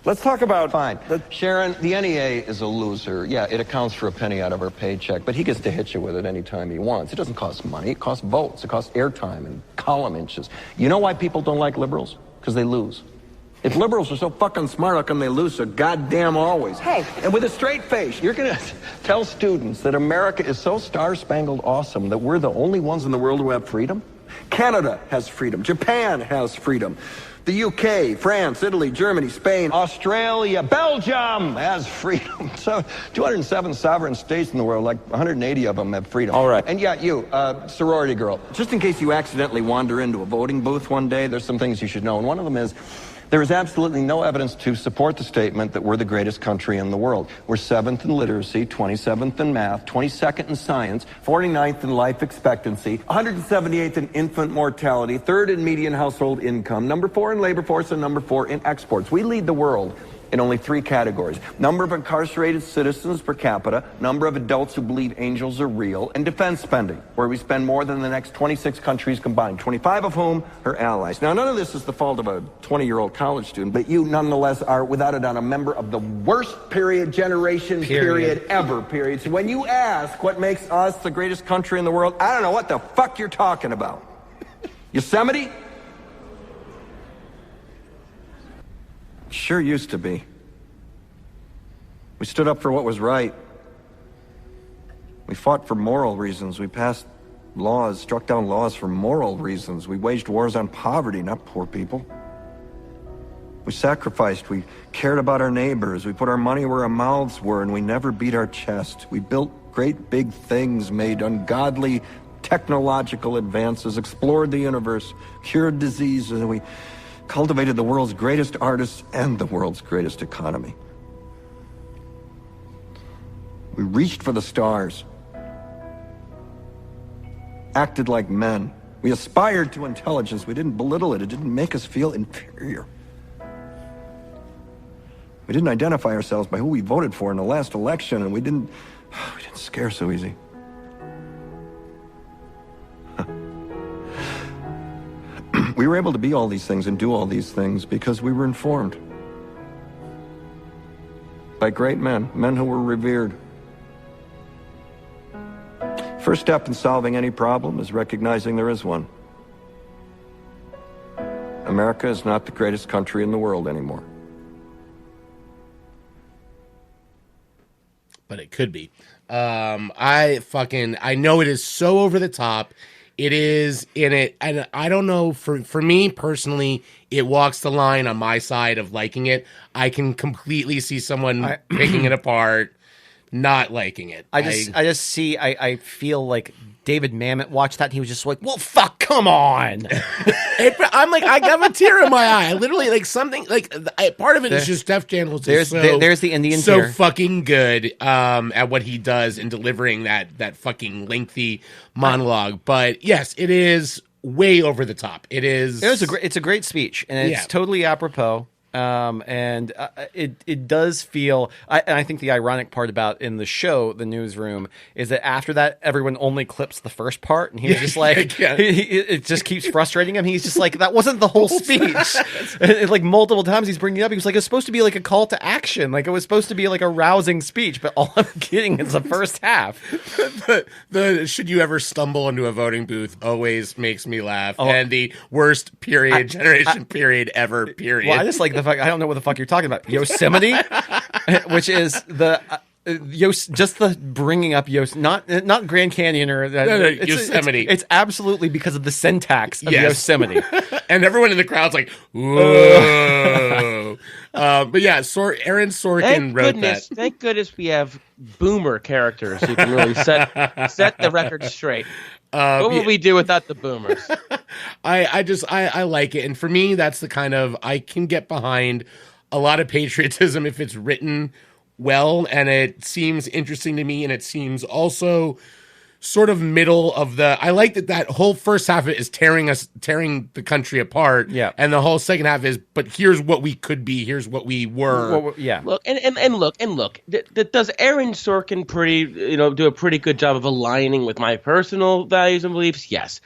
Let's talk about... Fine. Sharon, the NEA is a loser. Yeah, it accounts for a penny out of our paycheck, but he gets to hit you with it anytime he wants. It doesn't cost money. It costs votes. It costs airtime and column inches. You know why people don't like liberals? Because they lose. If liberals are so fucking smart, how come they lose so goddamn always? Hey. And with a straight face, you're going to tell students that America is so star-spangled awesome that we're the only ones in the world who have freedom? Canada has freedom. Japan has freedom. The UK, France, Italy, Germany, Spain, Australia, Belgium has freedom. So 207 sovereign states in the world, like 180 of them have freedom. All right. And yeah, you, sorority girl, just in case you accidentally wander into a voting booth one day, there's some things you should know. And one of them is, there is absolutely no evidence to support the statement that we're the greatest country in the world. We're 7th in literacy, 27th in math, 22nd in science, 49th in life expectancy, 178th in infant mortality, 3rd in median household income, number 4 in labor force, and number 4 in exports. We lead the world in only 3 categories: number of incarcerated citizens per capita, number of adults who believe angels are real, and defense spending, where we spend more than the next 26 countries combined, 25 of whom are allies. Now, none of this is the fault of a 20-year-old college student, but you nonetheless are, without a doubt, a member of the worst generation ever. So when you ask what makes us the greatest country in the world, I don't know what the fuck you're talking about. Yosemite? Sure used to be. We stood up for what was right. We fought for moral reasons. We passed laws, struck down laws for moral reasons. We waged wars on poverty, not poor people. We sacrificed. We cared about our neighbors. We put our money where our mouths were, and we never beat our chest. We built great big things, made ungodly technological advances, explored the universe, cured diseases, and we cultivated the world's greatest artists and the world's greatest economy. We reached for the stars, acted like men. We aspired to intelligence. We didn't belittle it. It didn't make us feel inferior. We didn't identify ourselves by who we voted for in the last election, and we didn't scare so easy. We were able to be all these things and do all these things because we were informed by great men, men who were revered. First step in solving any problem is recognizing there is one. America is not the greatest country in the world anymore. But it could be. I know it is so over the top. It is in it, and I don't know, for me personally, it walks the line on my side of liking it. I can completely see someone picking it apart, not liking it. I feel like David Mamet watched that and he was just like, well, fuck, come on. I'm like, I got a tear in my eye. I literally, like, something, like, part of it is just Jeff Daniels is there's the Indian so tear. fucking good at what he does in delivering that fucking lengthy monologue. But yes, it is way over the top. It's a great speech, and it's totally apropos. And it does feel, and I think the ironic part about in the show, The Newsroom, is that after that, everyone only clips the first part, and he's just like, it just keeps frustrating him. He's just like, that wasn't the whole speech. And, like, multiple times he's bringing it up. He was like, it was supposed to be like a call to action. Like, it was supposed to be like a rousing speech, but all I'm getting is the first half. the should you ever stumble into a voting booth always makes me laugh. And the worst generation period ever, period. Well, I just like the fuck, I don't know what the fuck you're talking about. Yosemite, which is the just the bringing up not Grand Canyon or Yosemite. It's absolutely because of the syntax of Yosemite, and everyone in the crowd's like, whoa. But yeah, Aaron Sorkin wrote that. Thank goodness we have boomer characters who can really set the record straight. What would we do without the boomers? I like it. And for me, that's the kind of, I can get behind a lot of patriotism if it's written well and it seems interesting to me, and it seems also sort of middle of the, I like that whole first half of it is tearing the country apart. Yeah. And the whole second half is, but here's what we could be, here's what we were. Well, yeah. Look, and look. Does Aaron Sorkin do a pretty good job of aligning with my personal values and beliefs? Yes.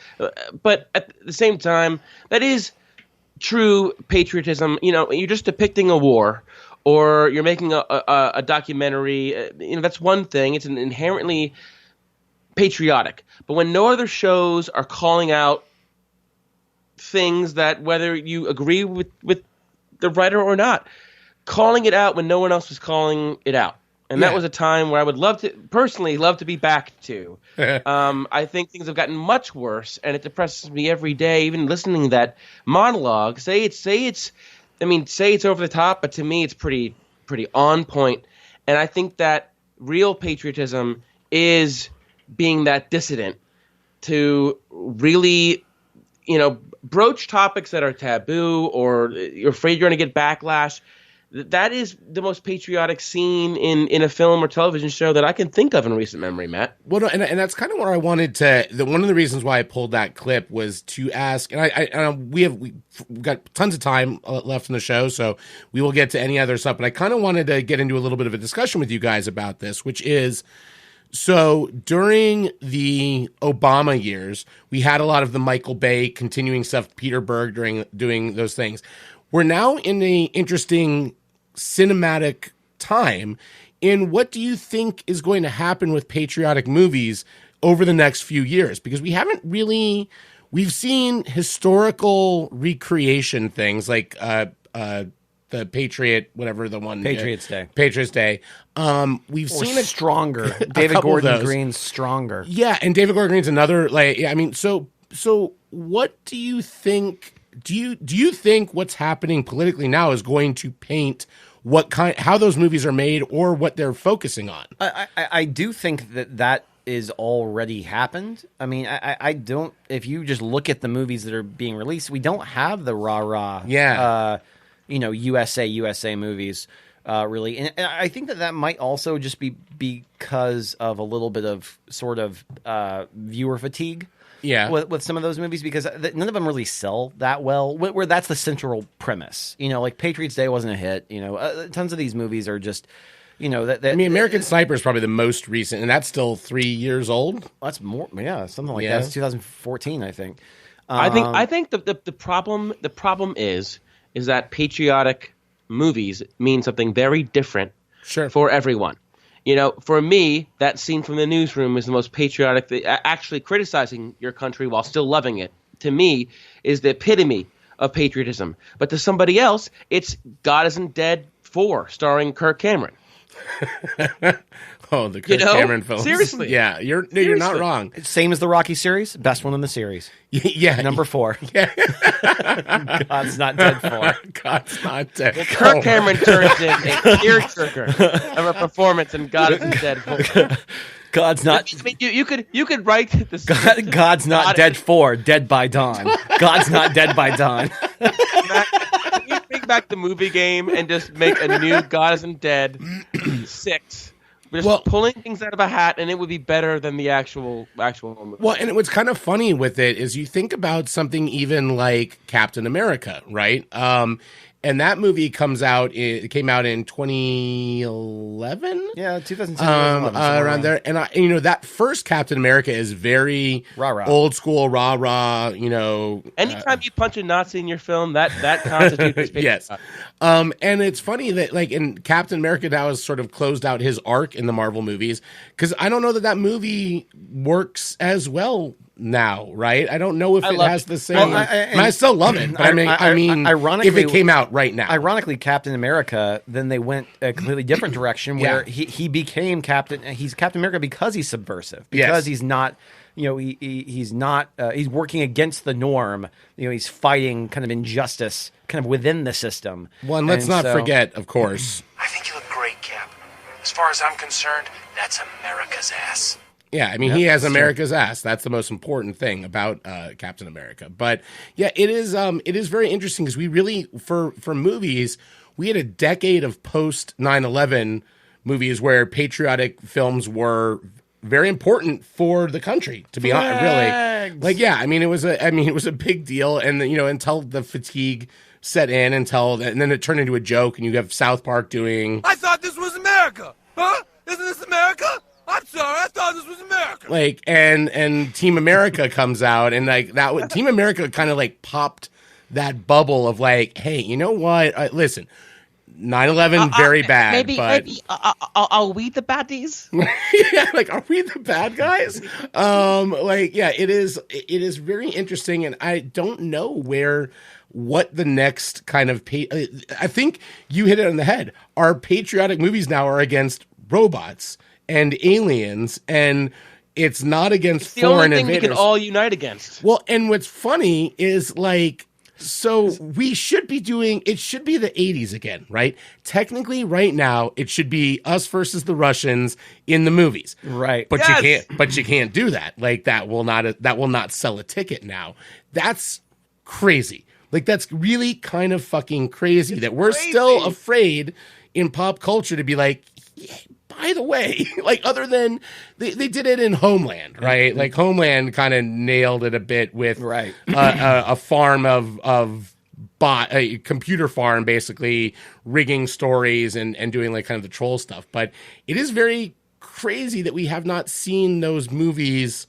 But at the same time, that is true patriotism. You're just depicting a war, or you're making a documentary. That's one thing. It's an inherently patriotic. But when no other shows are calling out things that, whether you agree with the writer or not, calling it out when no one else was calling it out. And that was a time where I would love to be back to. I think things have gotten much worse, and it depresses me every day, even listening to that monologue. Say it's over the top, but to me it's pretty on point. And I think that real patriotism is being that dissident to really, broach topics that are taboo, or you're afraid you're going to get backlash. That is the most patriotic scene in a film or television show that I can think of in recent memory, Matt. Well, no, and that's kind of where I wanted to. One of the reasons why I pulled that clip was to ask, and we've got tons of time left in the show, so we will get to any other stuff. But I kind of wanted to get into a little bit of a discussion with you guys about this, which is, so during the Obama years, we had a lot of the Michael Bay continuing stuff, Peter Berg doing those things. We're now in an interesting cinematic time. And what do you think is going to happen with patriotic movies over the next few years? Because we've seen historical recreation things like the Patriot, whatever the one, Patriots Day. We've seen it stronger. David Gordon Green's Stronger. Yeah, and David Gordon Green's another. So what do you think? Do you think what's happening politically now is going to paint how those movies are made or what they're focusing on? I do think that is already happened. I mean, I don't. If you just look at the movies that are being released, we don't have the rah-rah, USA movies, really. And I think that might also just be because of a little bit of sort of viewer fatigue. Yeah, with some of those movies, because none of them really sell that well. Where that's the central premise, like Patriots Day wasn't a hit. Tons of these movies are just, I mean, American Sniper is probably the most recent, and that's still 3 years old. That's more, something like that. It's 2014, I think. I think the problem is that patriotic movies mean something very different for everyone. For me, that scene from the newsroom is the most patriotic. Actually criticizing your country while still loving it, to me, is the epitome of patriotism. But to somebody else, it's God Isn't Dead 4, starring Kirk Cameron. Oh, the Kirk Cameron films. Seriously. Yeah, you're not wrong. Same as the Rocky series, best one in the series. Yeah. Number 4. Yeah. God's Not Dead 4. God's Not Dead. Well, Kirk Cameron turns in a tearjerker of a performance in God Isn't Dead 4. God's not. I mean, you could write this. God's Not Dead 4. Dead by Dawn. God's Not Dead by Dawn. Can you bring back the movie game and just make a new God Isn't Dead 6? Just pulling things out of a hat, and it would be better than the actual movie. Well, and what's kind of funny with it is you think about something even like Captain America, right? And that movie came out in 2011. Yeah, 2010. Around there. And that first Captain America is very old school, rah-rah, Anytime you punch a Nazi in your film, that constitutes yes. And it's funny that, like, in Captain America now has sort of closed out his arc in the Marvel movies, because I don't know that movie works as well now, right? I don't know if it has the same. Well, I still love it. But I mean, ironically, if it came out right now, ironically, Captain America, then they went a completely different direction where he became Captain. He's Captain America because he's subversive, because he's not. He's not. He's working against the norm. He's fighting kind of injustice, kind of within the system. Well, and let's not forget, of course. I think you look great, Cap. As far as I'm concerned, that's America's ass. Yeah, I mean, he has America's ass. That's the most important thing about Captain America. But yeah, it is very interesting because we really, for movies, we had a decade of post 9/11 movies where patriotic films were very important for the country, to be honest. Really, like, yeah, I mean, it was a big deal, and until the fatigue set in, and then it turned into a joke, and you have South Park doing. I thought this was America, huh? Isn't this America? I'm sorry, I thought this was America. Like, and Team America comes out, and like that, Team America kind of like popped that bubble of like, hey, you know what? Listen, 9/11 very bad. Maybe are we the baddies? Yeah, like, are we the bad guys? Like, yeah, it is very interesting, and I don't know what the next kind of I think you hit it on the head. Our patriotic movies now are against robots and aliens, and it's not against foreign invaders. The only thing we can all unite against. Well, and what's funny is, like, so we should be it should be the 80s again, right? Technically, right now, it should be us versus the Russians in the movies. Right. But you can't do that. Like, that will not sell a ticket now. That's crazy. Like, that's really kind of fucking crazy that we're still afraid in pop culture to be like, yeah, by the way, like, other than they did it in Homeland, right? Like, Homeland kind of nailed it a bit with a farm of a computer farm, basically rigging stories and doing like kind of the troll stuff. But it is very crazy that we have not seen those movies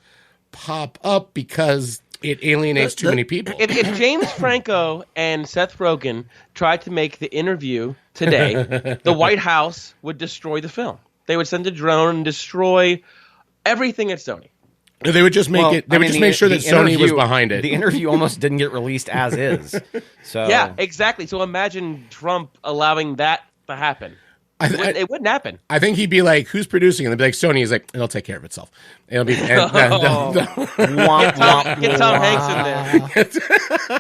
pop up because it alienates too many people. If James Franco and Seth Rogen tried to make The Interview today, the White House would destroy the film. They would send a drone and destroy everything at Sony. They would just make it. They would just make sure that Sony was behind it. The Interview almost didn't get released as is. So yeah, exactly. So imagine Trump allowing that to happen. It wouldn't happen. I think he'd be like, "Who's producing?" And they'd be like, "Sony." He's like, "It'll take care of itself." It'll be. Get Tom Hanks in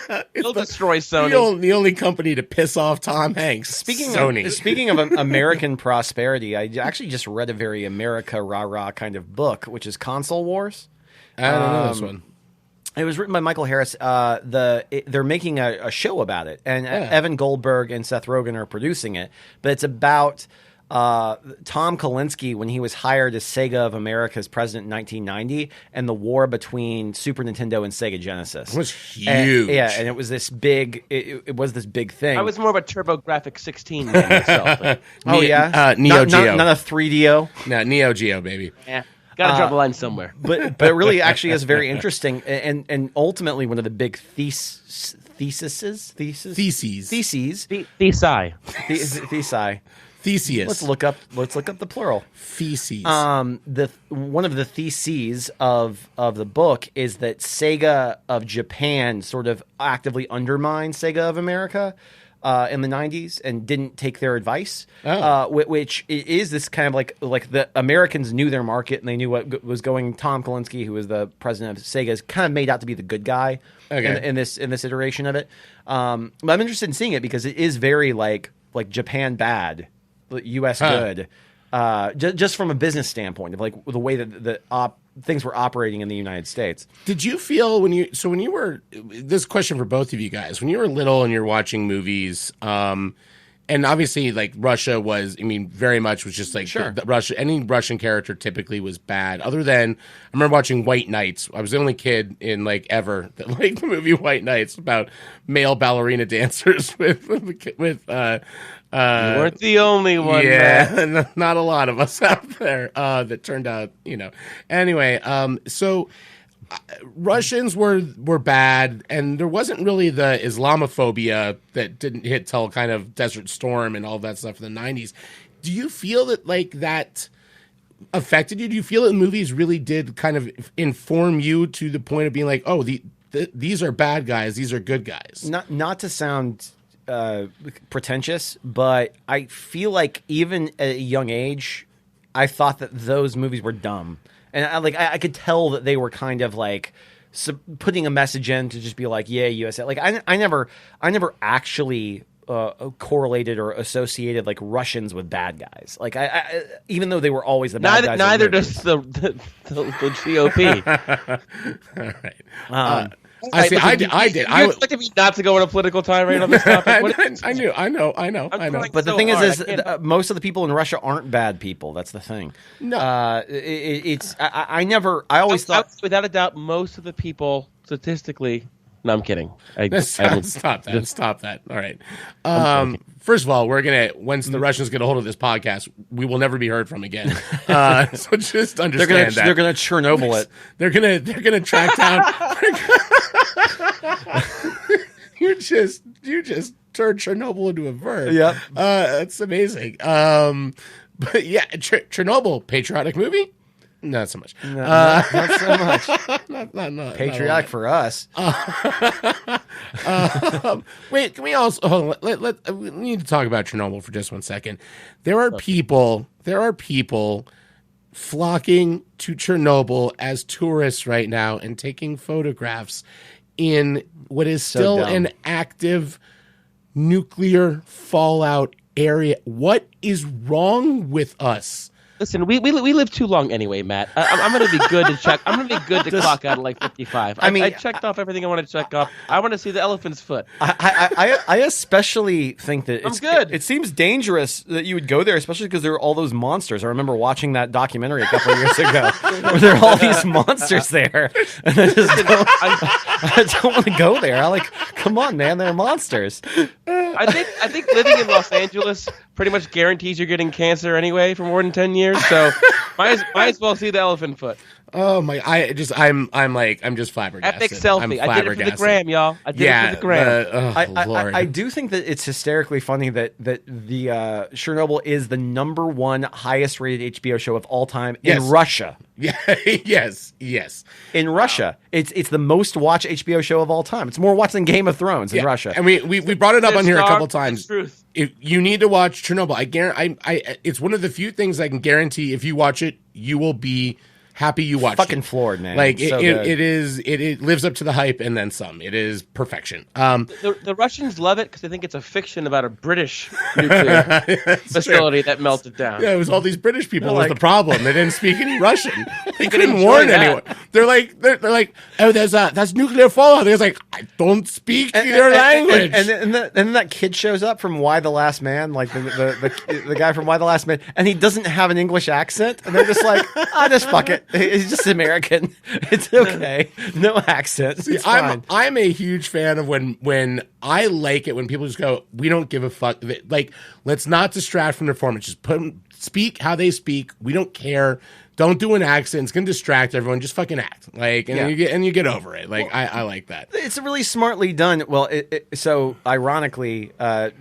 there. He'll destroy Sony. The only company to piss off Tom Hanks. Speaking of American prosperity, I actually just read a very America rah-rah kind of book, which is Console Wars. I don't know this one. It was written by Michael Harris. They're making a show about it, and Evan Goldberg and Seth Rogen are producing it. But it's about Tom Kalinske when he was hired as Sega of America's president in 1990, and the war between Super Nintendo and Sega Genesis. It was huge. And it was this big. It was this big thing. I was more of a TurboGrafx 16 man myself. Neo Geo, not a 3DO. No, Neo Geo, baby. Yeah. Got to draw the line somewhere. But it really actually is very interesting. And ultimately, one of the big theses. Theseus. Let's look up the plural. Feces. One of the theses of the book is that Sega of Japan sort of actively undermined Sega of America in the 90s and didn't take their advice, which is this kind of like the Americans knew their market and they knew what was going. Tom Kalinske, who was the president of Sega, is kind of made out to be the good guy in this iteration of it. But I'm interested in seeing it because it is very like Japan bad, U.S. good, just from a business standpoint of like the way that things were operating in the United States. Did you feel when you were, this question for both of you guys, when you were little and you're watching movies, and obviously like Russia was, very much was just like Russia, any Russian character typically was bad, other than I remember watching White Knights. I was the only kid in like ever that liked the movie White Knights about male ballerina dancers with you weren't the only one. Yeah, not a lot of us out there that turned out, Anyway, so Russians were bad, and there wasn't really the Islamophobia that didn't hit till kind of Desert Storm and all that stuff in the 90s. Do you feel that like that affected you? Do you feel that movies really did kind of inform you to the point of being like, oh, these are bad guys, these are good guys? Not to sound pretentious, but I feel like even at a young age, I thought that those movies were dumb, and I could tell that they were kind of like putting a message in to just be like, yeah, USA. Like I never actually correlated or associated like Russians with bad guys. Like I even though they were always the bad guys. Neither does the GOP. All right. I did. You expected me not to go on a political tirade on this topic? I know. But the thing is most of the people in Russia aren't bad people. That's the thing. No, I always thought, without a doubt, most of the people statistically. No, I'm kidding. Stop that. All right. First of all, once the Russians get a hold of this podcast, we will never be heard from again. So just understand they're gonna Chernobyl it. They're gonna track down. You just turned Chernobyl into a verb. Yep. That's amazing. But yeah, Chernobyl, patriotic movie. Not so much. Not so much. not patriotic for us. Wait, can we also we need to talk about Chernobyl for just 1 second. There are people flocking to Chernobyl as tourists right now and taking photographs in what is still an active nuclear fallout area. What is wrong with us? Listen, we live too long anyway, Matt. I'm going to be good to check. I'm going to be good to clock out at like 55. I checked off everything I want to check off. I want to see the elephant's foot. I especially think that it's good. It seems dangerous that you would go there, especially because there are all those monsters. I remember watching that documentary a couple of years ago where there are all these monsters there. And I don't want to go there. Come on, man, they're monsters. I think living in Los Angeles pretty much guarantees you're getting cancer anyway for more than 10 years. So might as well see the elephant foot. Oh my! I'm just flabbergasted. Epic selfie. I did it for the gram, y'all. I did it for the gram. Lord. I do think that it's hysterically funny that the Chernobyl is the #1 highest rated HBO show of all time in Russia. Yeah, yes. In Russia, it's the most watched HBO show of all time. It's more watched than Game of Thrones in Russia. And we brought it up on here a couple times. Truth. If you need to watch Chernobyl, I guarantee. It's one of the few things I can guarantee. If you watch it, you will be happy you watched fucking it. floored, man. Like So it lives up to the hype and then some. It is perfection. The Russians love it because they think it's a fiction about a British nuclear facility that melted down. Yeah, it was all these British people They're was like- the problem. They didn't speak any Russian. They couldn't enjoy warn that. anyone. They're like, oh, that's nuclear fallout. They're like, I don't speak their language. And then that kid shows up from Why the Last Man, like the guy from Why the Last Man, and he doesn't have an English accent, and they're just like, just fuck it. He's just American. It's okay. No accent. It's fine. I'm a huge fan of when I like it when people just go, we don't give a fuck. Like, let's not distract from their performance. Just speak how they speak. We don't care. Don't do an accent. It's gonna distract everyone. Just fucking act. Like, and you get over it. Like, I like that. It's really smartly done. Well, so ironically,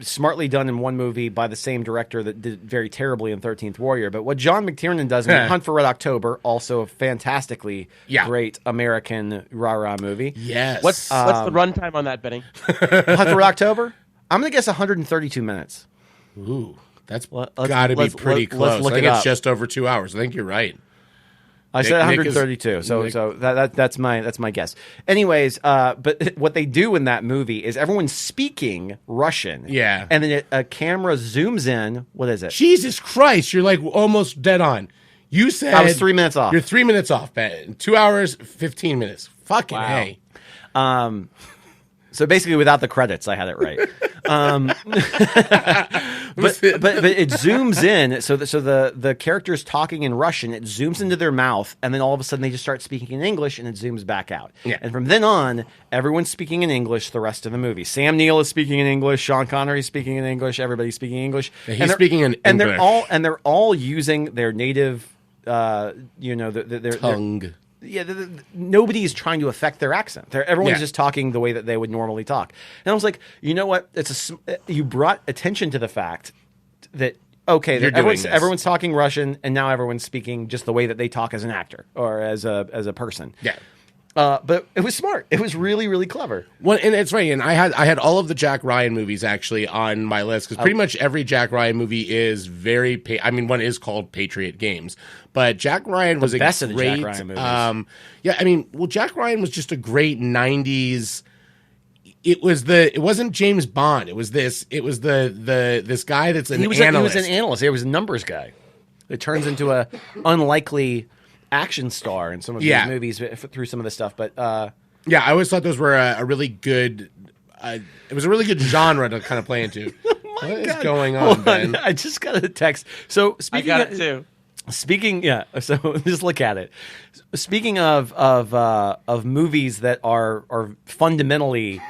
smartly done in one movie by the same director that did very terribly in 13th Warrior. But what John McTiernan does in Hunt for Red October, also a fantastically great American rah-rah movie. Yes. What's the runtime on that, Benny? Hunt for Red October? I'm going to guess 132 minutes. Ooh, that's got to be pretty close. I think it's just over 2 hours. I think you're right. I said 132, so that's my guess. Anyways, but what they do in that movie is everyone's speaking Russian. Yeah. And then a camera zooms in. What is it? Jesus Christ, you're like almost dead on. You said I was 3 minutes off. You're 3 minutes off, Ben. 2 hours, 15 minutes. Fucking hey. So basically, without the credits, I had it right. But it zooms in, so the character's talking in Russian. It zooms into their mouth, and then all of a sudden they just start speaking in English, and it zooms back out. Yeah. And from then on, everyone's speaking in English the rest of the movie. Sam Neill is speaking in English. Sean Connery's speaking in English. Everybody's speaking English. Yeah, he's speaking in English. They're all using their native, their tongue. Nobody's trying to affect their accent. Everyone's just talking the way that they would normally talk. And I was like, you know what? You brought attention to the fact that everyone's talking Russian, and now everyone's speaking just the way that they talk as an actor or as a person. Yeah. But it was smart. It was really, really clever. Well, and it's right. And I had all of the Jack Ryan movies actually on my list because pretty much every Jack Ryan movie is very. One is called Patriot Games, but Jack Ryan was best a of the great. Jack Ryan movies. Jack Ryan was just a great '90s. It wasn't James Bond. It was this guy that's an analyst. He was an analyst. He was a numbers guy. It turns into a unlikely action star in some of these movies through some of the stuff, but I always thought those were a really good. It was a really good genre to kind of play into. What is going on, Ben? I just got a text. So speaking, I got it too. So just look at it. Speaking of movies that are fundamentally,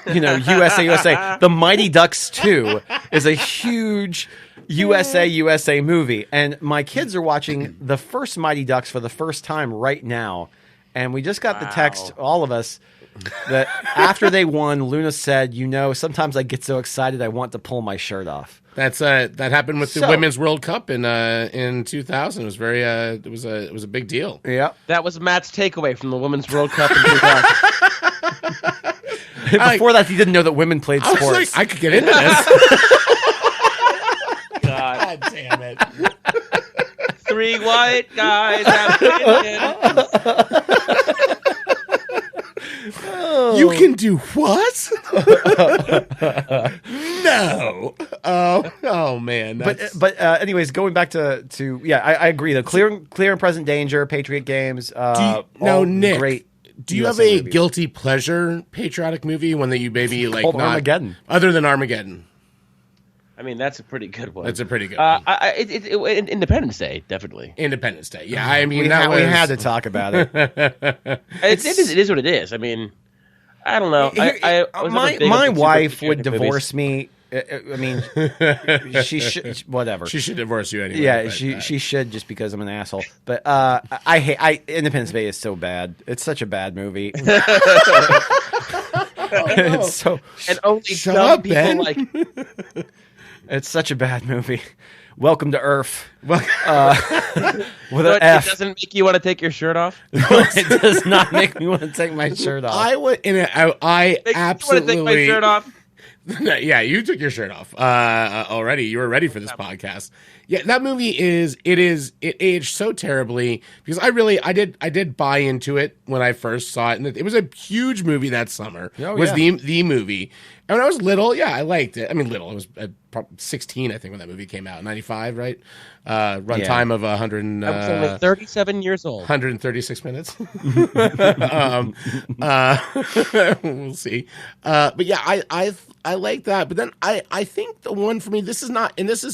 USA. The Mighty Ducks 2 is a huge USA movie, and my kids are watching the first Mighty Ducks for the first time right now, and we just got the text, all of us, that after they won, Luna said, sometimes I get so excited I want to pull my shirt off. That happened with the Women's World Cup in 2000. It was very it was a big deal. Yeah, that was Matt's takeaway from the Women's World Cup in 2000. Before that, he didn't know that women played sports. I was like, I could get into this. God damn it! 3 white guys have You can do what? No. Oh man. But anyways, going back to I agree. The clear and present danger, Patriot Games. Nick, great. Do you have a guilty pleasure patriotic movie? One that you maybe like? Called Armageddon. Other than Armageddon. I mean, that's a pretty good one. That's a pretty good one. Independence Day, definitely. Independence Day. Yeah, I mean, we had to talk about it. It is what it is. I mean, I don't know. My wife would divorce me. I mean, she should. Whatever. She should divorce you anyway. Yeah, she should just because I'm an asshole. But I hate. Independence Day is so bad. It's such a bad movie. It's so and only some people Ben. It's such a bad movie. Welcome to Earth. With But an F. it doesn't make you want to take your shirt off. It does not make me want to take my shirt off. I would. I absolutely want to take my shirt off. Yeah, you took your shirt off already. You were ready for this podcast. Yeah, that movie it aged so terribly because I did buy into it when I first saw it, and it was a huge movie that summer. The movie. And when I was little, yeah, I liked it. I mean, little. I was 16, I think, when that movie came out. 95, right? Runtime of 100. I was only 37 years old. 136 minutes. We'll see. But yeah, I like that. But then I think the one for me, this is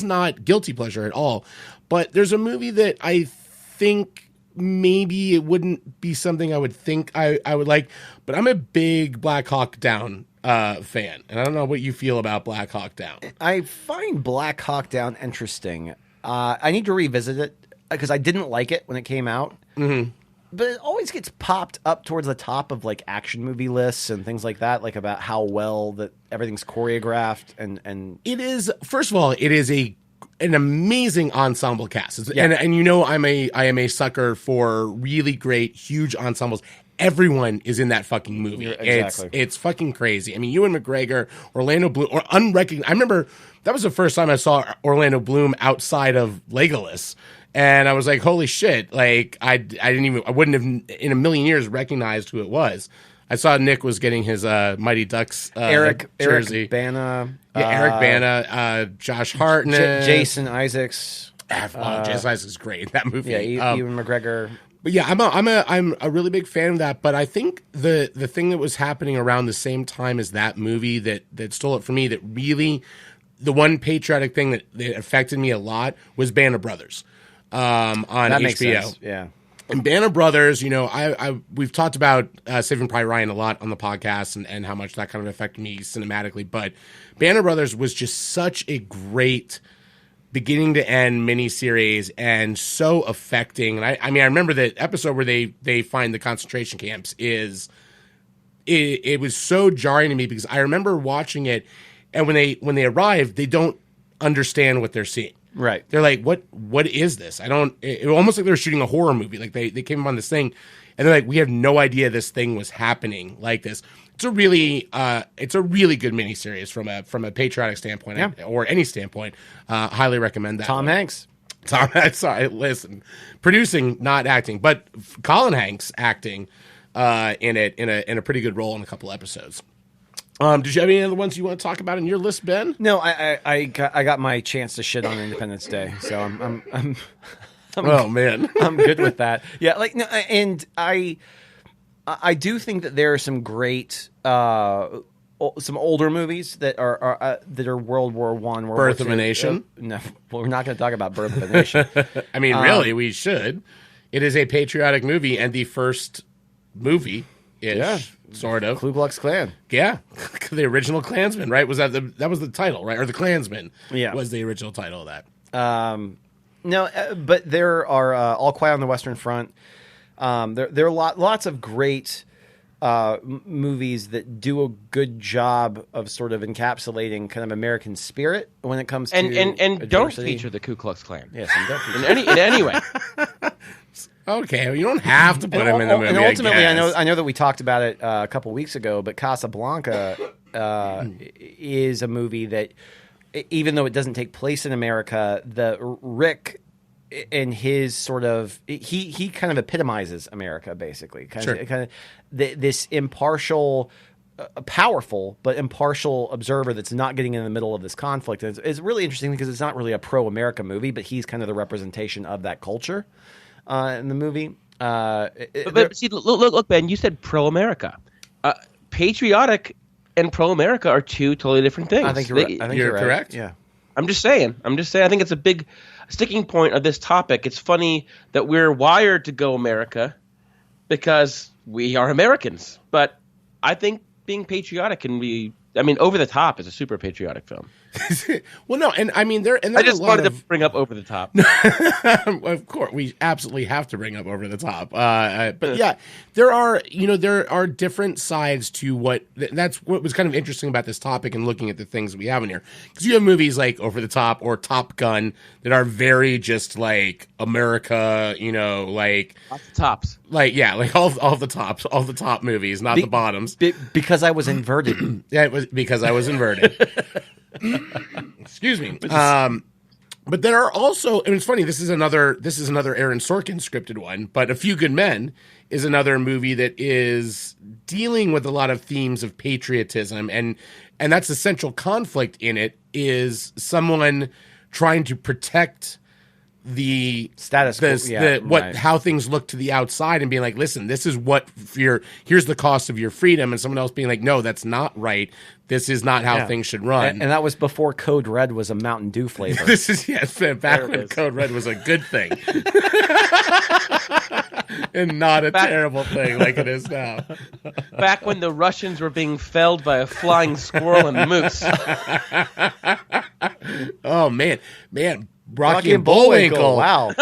not guilty pleasure at all, but there's a movie that I think maybe it wouldn't be something I would think I would like, but I'm a big Black Hawk Down fan, and I don't know what you feel about Black Hawk Down. I find Black Hawk Down interesting. I need to revisit it because I didn't like it when it came out. Mm-hmm. But it always gets popped up towards the top of like action movie lists and things like that, like about how well that everything's choreographed and it is. First of all, it is an amazing ensemble cast, and you know I am a sucker for really great huge ensembles. Everyone is in that fucking movie. Exactly. It's fucking crazy. I mean, Ewan McGregor, Orlando Bloom, or unrecognized. I remember that was the first time I saw Orlando Bloom outside of Legolas, and I was like, "Holy shit!" Like I wouldn't have in a million years recognized who it was. I saw Nick was getting his Mighty Ducks Eric jersey. Bana, Eric Bana, Josh Hartnett, Jason Isaacs. Jason Isaacs is great in that movie. Yeah, Ewan McGregor. But yeah, I'm a really big fan of that. But I think the thing that was happening around the same time as that movie that stole it for me, that really the one patriotic thing that affected me a lot was Band of Brothers on that HBO. Makes sense. Yeah. And Band of Brothers, you know, we've talked about Saving Private Ryan a lot on the podcast and how much that kind of affected me cinematically. But Band of Brothers was just such a great beginning to end miniseries and so affecting. And I mean, I remember the episode where they find the concentration camps it was so jarring to me because I remember watching it, and when they arrive, they don't understand what they're seeing. Right. They're like, what is this? It almost like they were shooting a horror movie. Like they came on this thing and they're like, we have no idea this thing was happening like this. It's a really good miniseries from a patriotic standpoint or any standpoint. Highly recommend that. Tom Hanks. Sorry, listen, producing, not acting, but Colin Hanks acting in it in a pretty good role in a couple episodes. Did you have any other ones you want to talk about in your list, Ben? No, I got my chance to shit on Independence Day, so I'm oh man, I'm good with that. Yeah, like no, and I do think that there are some great some older movies that are World War I, Birth of a Nation. No, we're not going to talk about Birth of a Nation. I mean, really, we should. It is a patriotic movie and the first movie. Sort of. Ku Klux Klan. Yeah. The original Klansman, right? That was the title, right? Or the Klansman was the original title of that. No, but there are All Quiet on the Western Front. There are lots of great movies that do a good job of sort of encapsulating kind of American spirit when it comes to and don't feature the Ku Klux Klan. Yes, and don't feature in any way. Okay, you don't have to put him in the movie. And ultimately, I know that we talked about it a couple weeks ago, but Casablanca is a movie that, even though it doesn't take place in America, Rick and his sort of he kind of epitomizes America, basically. This impartial, powerful but impartial observer that's not getting in the middle of this conflict. It's really interesting because it's not really a pro-America movie, but he's kind of the representation of that culture. In the movie, but see, look, Ben. You said pro-America, patriotic, and pro-America are two totally different things. I think you're correct. Right. Yeah, I'm just saying. I think it's a big sticking point of this topic. It's funny that we're wired to go America because we are Americans, but I think being patriotic can be. I mean, Over the Top is a super patriotic film. Well, no, and I mean, I just wanted to bring up Over the Top. Of course, we absolutely have to bring up Over the Top. But yeah, there are different sides to what. That's what was kind of interesting about this topic and looking at the things that we have in here, because you have movies like Over the Top or Top Gun that are very just like, America, you know, like Lots of tops. Like like all the tops, all the top movies, not the bottoms. Because I was inverted. Yeah, it was because I was inverted. Excuse me. But there are also, and it's funny. This is another Aaron Sorkin scripted one. But A Few Good Men is another movie that is dealing with a lot of themes of patriotism, and that's the central conflict in it is someone trying to protect the status quo, how things look to the outside and being like, listen, this is what here's the cost of your freedom, and someone else being like, no, that's not right. This is not how things should run. And that was before Code Red was a Mountain Dew flavor. This is back when Code Red was a good thing. And not a terrible thing like it is now. Back when the Russians were being felled by a flying squirrel and moose. Oh man. Rocky and Bullwinkle. Wow.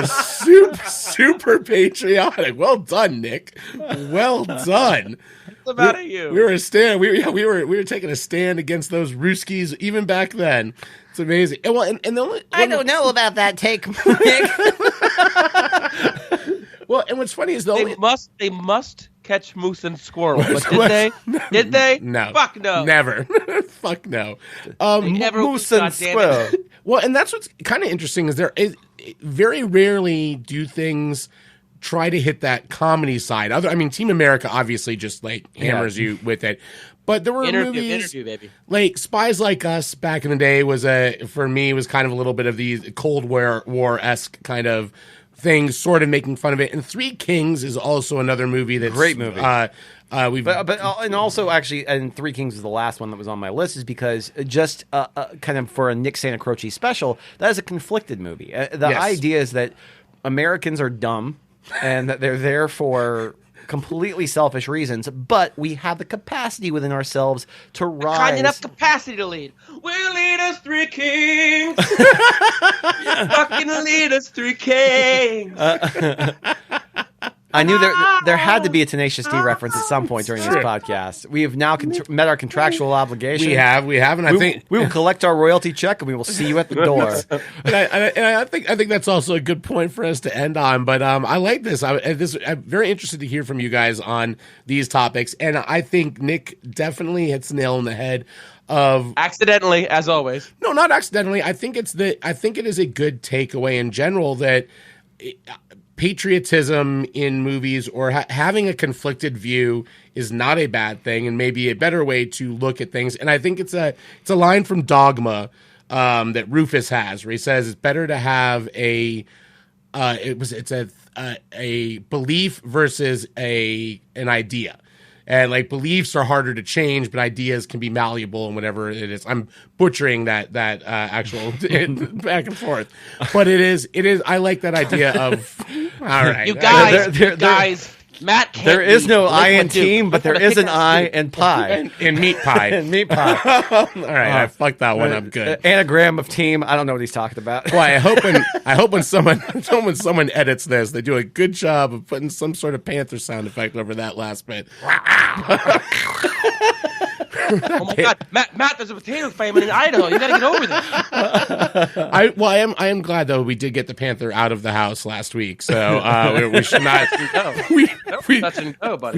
Super patriotic. Well done, Nick. Well done. What's the matter with you? We were taking a stand against those Ruskies even back then. It's amazing. And the only, I don't know about that take, Nick. Well, and what's funny is they must catch moose and squirrel. But did they? Did they? No. Fuck no. Never. Fuck no. Moose and squirrel. Well, and that's what's kind of interesting is very rarely do things try to hit that comedy side. Team America obviously just like hammers you with it. But there were movies baby. like Spies Like Us back in the day was for me was kind of a little bit of the Cold War-esque kind of things, sort of making fun of it. And Three Kings is also another movie that's great movie. And also actually, and Three Kings was the last one that was on my list, is because just kind of for a Nick Santa Croce special, that is a conflicted movie. The idea is that Americans are dumb and that they're there for completely selfish reasons, but we have the capacity within ourselves to rise. Kind enough capacity to lead. We'll lead us Three Kings. Fucking lead us Three Kings. I knew there had to be a Tenacious D reference at some point during this podcast. We have now met our contractual obligation. We have, and I think we will collect our royalty check, and we will see you at the door. and I think that's also a good point for us to end on. But I like this. I'm very interested to hear from you guys on these topics, and I think Nick definitely hits the nail on the head. Accidentally, as always. No, not accidentally. I think it is a good takeaway in general that patriotism in movies or having a conflicted view is not a bad thing, and maybe a better way to look at things. And I think it's a line from Dogma that Rufus has, where he says it's better to have a belief versus an idea. And like beliefs are harder to change, but ideas can be malleable and whatever it is. I'm butchering that actual back and forth, but it is. I like that idea of. All right, you guys. Matt can't there is no I in team, but there is an I in pie. In meat pie. In meat pie. All right, I fucked that one up good. Anagram of team. I don't know what he's talking about. Well, I hope when someone edits this, they do a good job of putting some sort of panther sound effect over that last bit. Oh my God, Matt! There's a potato famine in Idaho. You got to get over this. I am glad though we did get the panther out of the house last week, so we should not. We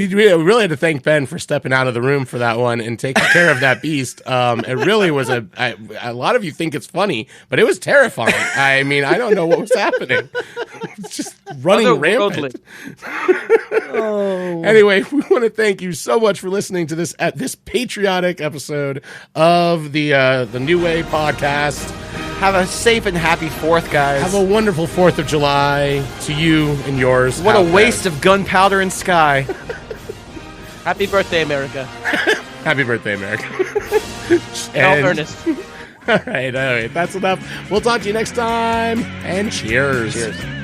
really had to thank Ben for stepping out of the room for that one and taking care of that beast. It really was a lot of you think it's funny, but it was terrifying. I mean, I don't know what was happening. It's just running rampant. Anyway, we want to thank you so much for listening to this patriotic episode of the New Way podcast. Have a safe and happy 4th, guys. Have a wonderful 4th of July to you and yours. What a waste of gunpowder and sky. Happy birthday, America. Happy birthday, America. Ernest. All right, that's enough. We'll talk to you next time, and cheers. Cheers.